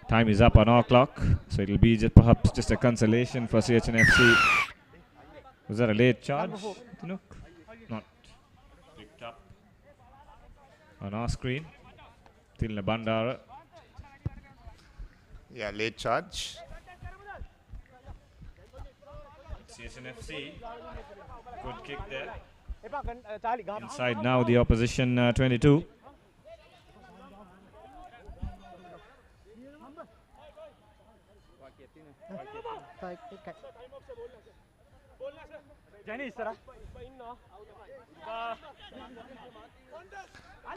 Time is up on our clock, so it'll be perhaps just a consolation for CHNFC. Was that a late charge? Not picked up on our screen. Tilna Bandara. Yeah, late charge. CHNFC, good kick there. Inside now the opposition 22.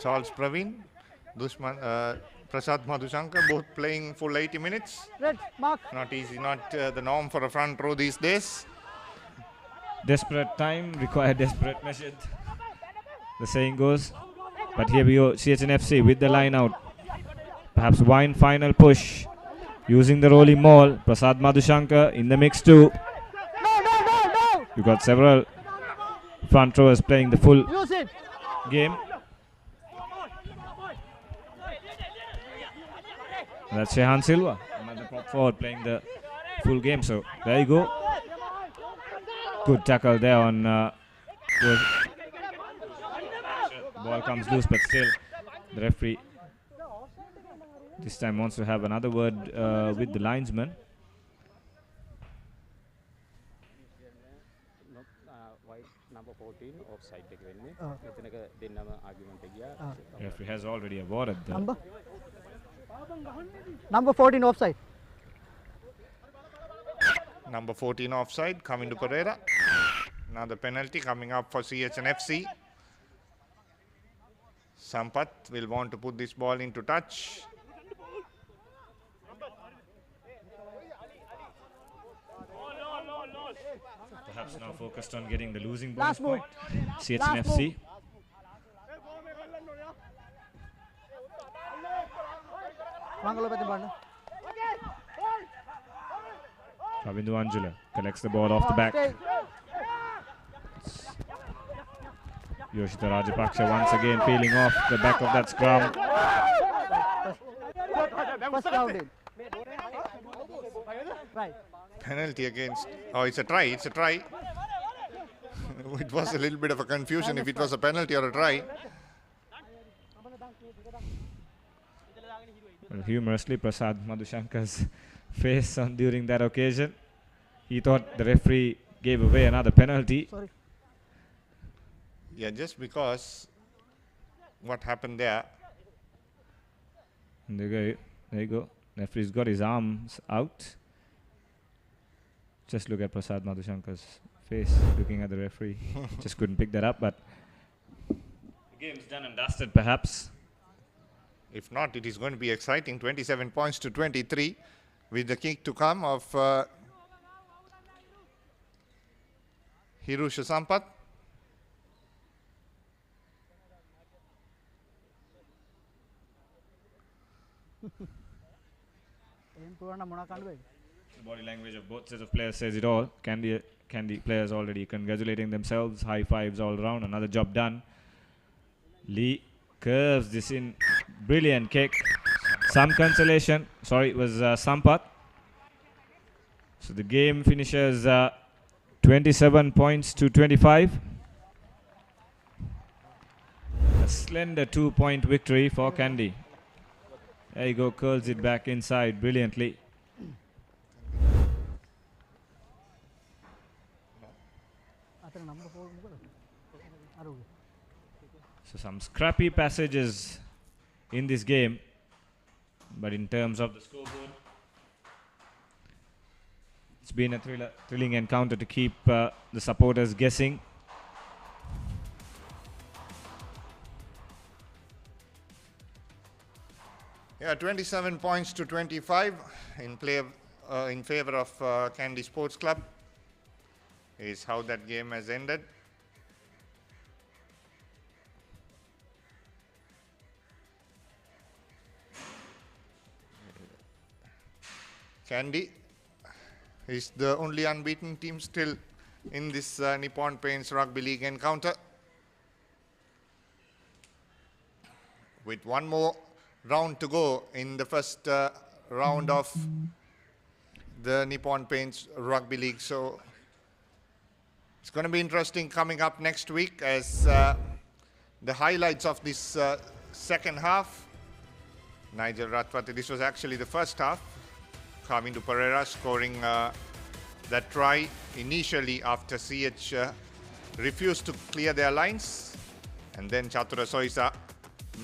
Charles Praveen, Prasad Madhushankar, both playing full 80 minutes. Red, mark. Not easy, not the norm for a front row these days. Desperate time, require desperate measures, the saying goes. But here we go, CHNFC with the line out. Perhaps one final push. Using the rolling maul, Prasad Madhushankar in the mix too. No. You got several front rowers playing the full game. That's Shehan Silva, another prop forward playing the full game. So there you go. Good tackle there on ball comes loose, but still the referee this time wants to have another word with the linesman. Referee has already awarded the number 14 offside. Number 14 offside coming to Pereira. Another penalty coming up for CHNFC. Sampath will want to put this ball into touch. Perhaps now focused on getting the losing bonus point. CHNFC. Ravindu Anjula collects the ball off the back. Yoshita Rajapaksa once again peeling off the back of that scrum. Penalty against, oh, it's a try, it's a try. It was a little bit of a confusion if it was a penalty or a try. Well, humorously, Prasad Madhushankar's face on during that occasion. He thought the referee gave away another penalty. Sorry. Yeah, just because what happened there. And there you go. Referee's got his arms out. Just look at Prasad Madhushankar's face looking at the referee. Just couldn't pick that up, but the game's done and dusted perhaps. If not, it is going to be exciting. 27 points to 23 with the kick to come of Hirusha Sampath. The body language of both sets of players says it all. KANDY players already congratulating themselves. High fives all around. Another job done. Lee curves this in. Brilliant kick. Some consolation. Sorry, it was Sampath. So the game finishes 27 points to 25. A slender 2-point victory for KANDY. There you go, curls it back inside brilliantly. So some scrappy passages in this game, but in terms of the scoreboard, it's been a thrilling encounter to keep the supporters guessing. Yeah, 27 points to 25 in favor of KANDY Sports Club is how that game has ended. KANDY is the only unbeaten team still in this Nippon Paints Rugby League encounter. With one more round to go in the first round of the Nippon Paints Rugby League. So it's going to be interesting coming up next week as the highlights of this second half. Nigel Ratwate, this was actually the first half. Kavindu Pereira scoring that try initially after CH refused to clear their lines. And then Chatura Soisa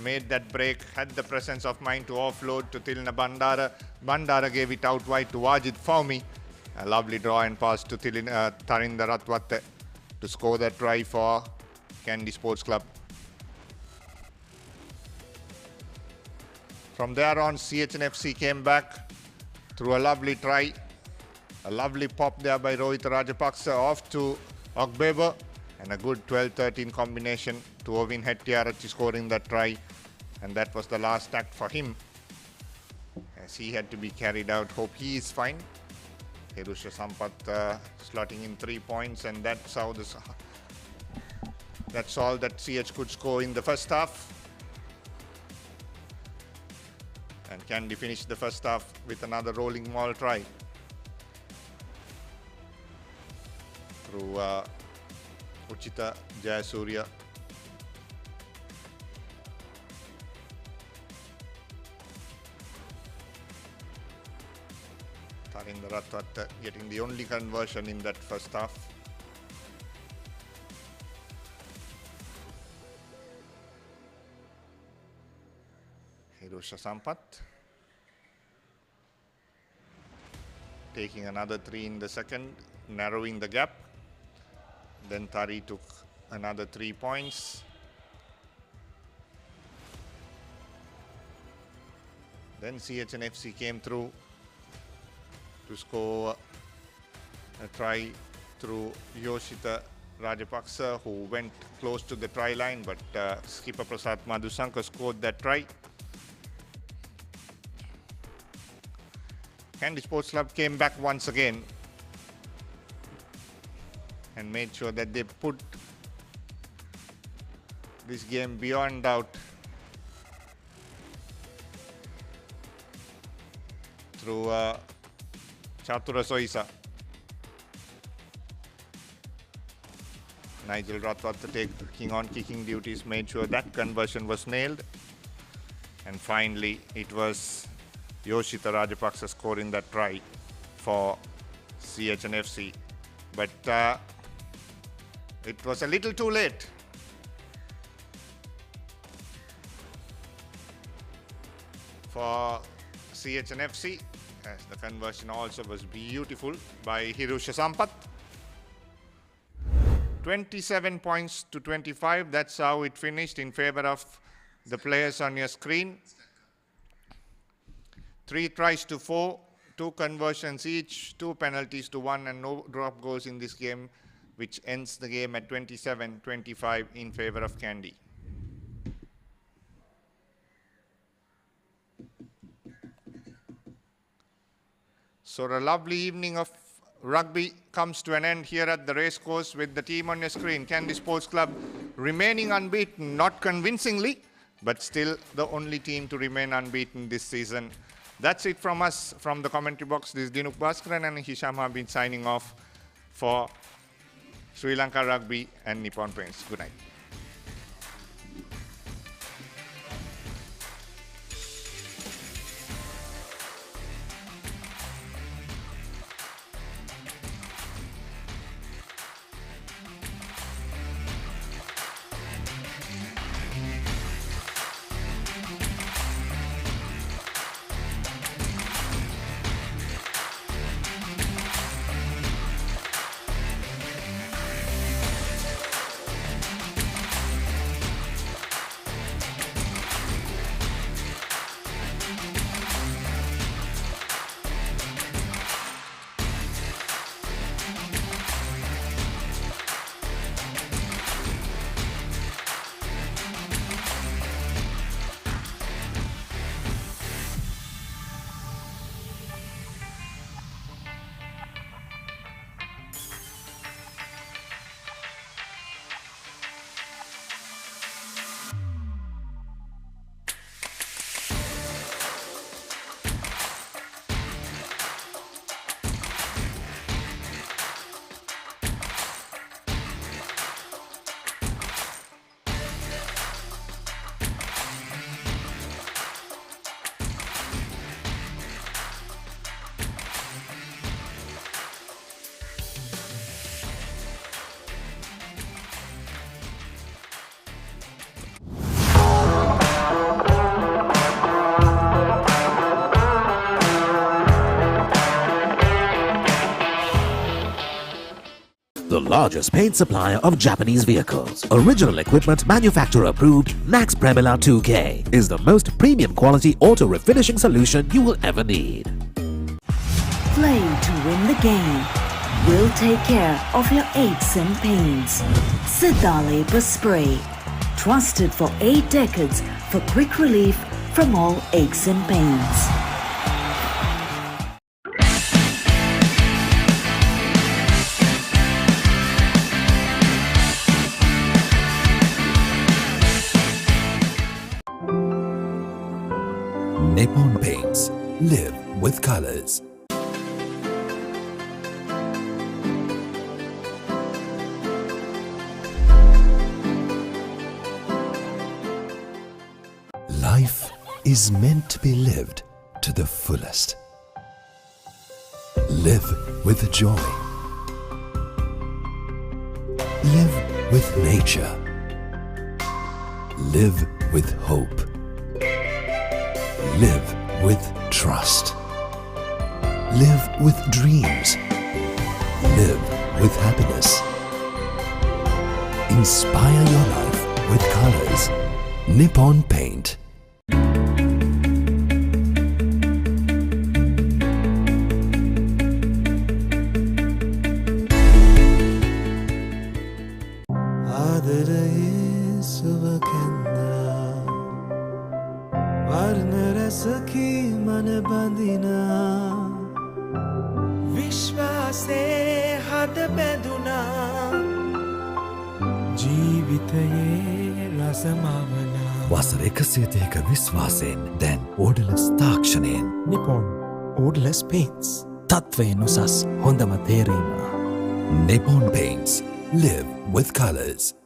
made that break, had the presence of mind to offload to Tilna Bandara. Bandara gave it out wide to Wajid Faumi. A lovely draw and pass to Tarinda Ratwate to score that try for KANDY Sports Club. From there on, CHNFC came back through a lovely try. A lovely pop there by Rohit Rajapaksa off to Ogbebo. And a good 12-13 combination to Ovin Hettiarachchi scoring that try. And that was the last act for him, as he had to be carried out. Hope he is fine. Hirusha Sampath slotting in 3 points, and that's how that's all that CH could score in the first half. And KANDY finished the first half with another rolling maul try through Uchita Jayasurya. Mahinda Ratwatta getting the only conversion in that first half. Hirusha Sampath taking another 3 in the second, narrowing the gap. Then Tari took another 3 points. Then CHNFC came through to score a try through Yoshita Rajapaksa, who went close to the try line, but skipper Prasad Madhusanka scored that try. KANDY Sports Club came back once again and made sure that they put this game beyond doubt through Chatura Soisa. Nigel Ratwatta taking on kicking duties, made sure that conversion was nailed. And finally, it was Yoshita Rajapaksa scoring that try for CHNFC. But it was a little too late. For CHNFC, as the conversion also was beautiful by Hirusha Sampath. 27 points to 25, that's how it finished in favor of the players on your screen. 3 tries to 4, 2 conversions each, 2 penalties to 1, and no drop goals in this game, which ends the game at 27-25 in favor of KANDY. So a lovely evening of rugby comes to an end here at the racecourse with the team on your screen. KANDY Sports Club remaining unbeaten, not convincingly, but still the only team to remain unbeaten this season. That's it from us from the commentary box. This is Dinuk Bhaskaran and Hisham have been signing off for Sri Lanka Rugby and Nippon Paints. Good night. The largest paint supplier of Japanese vehicles. Original equipment manufacturer approved, Nax Premila 2K is the most premium quality auto refinishing solution you will ever need. Play to win the game. We'll take care of your aches and pains. Siddhale Spray. Trusted for 8 decades for quick relief from all aches and pains. Nippon Paints. Live with colors. Life is meant to be lived to the fullest. Live with joy. Live with nature. Live with hope. Live with trust. Live with dreams. Live with happiness. Inspire your life with colors. Nippon Paint. වසර 102ක විශ්වාසයෙන් දැන් ඕඩලස් තාක්ෂණයෙන් Nippon Odorless Paints තත්වයෙන් උසස් හොඳම තේරීම Nippon Paints. Live with colors.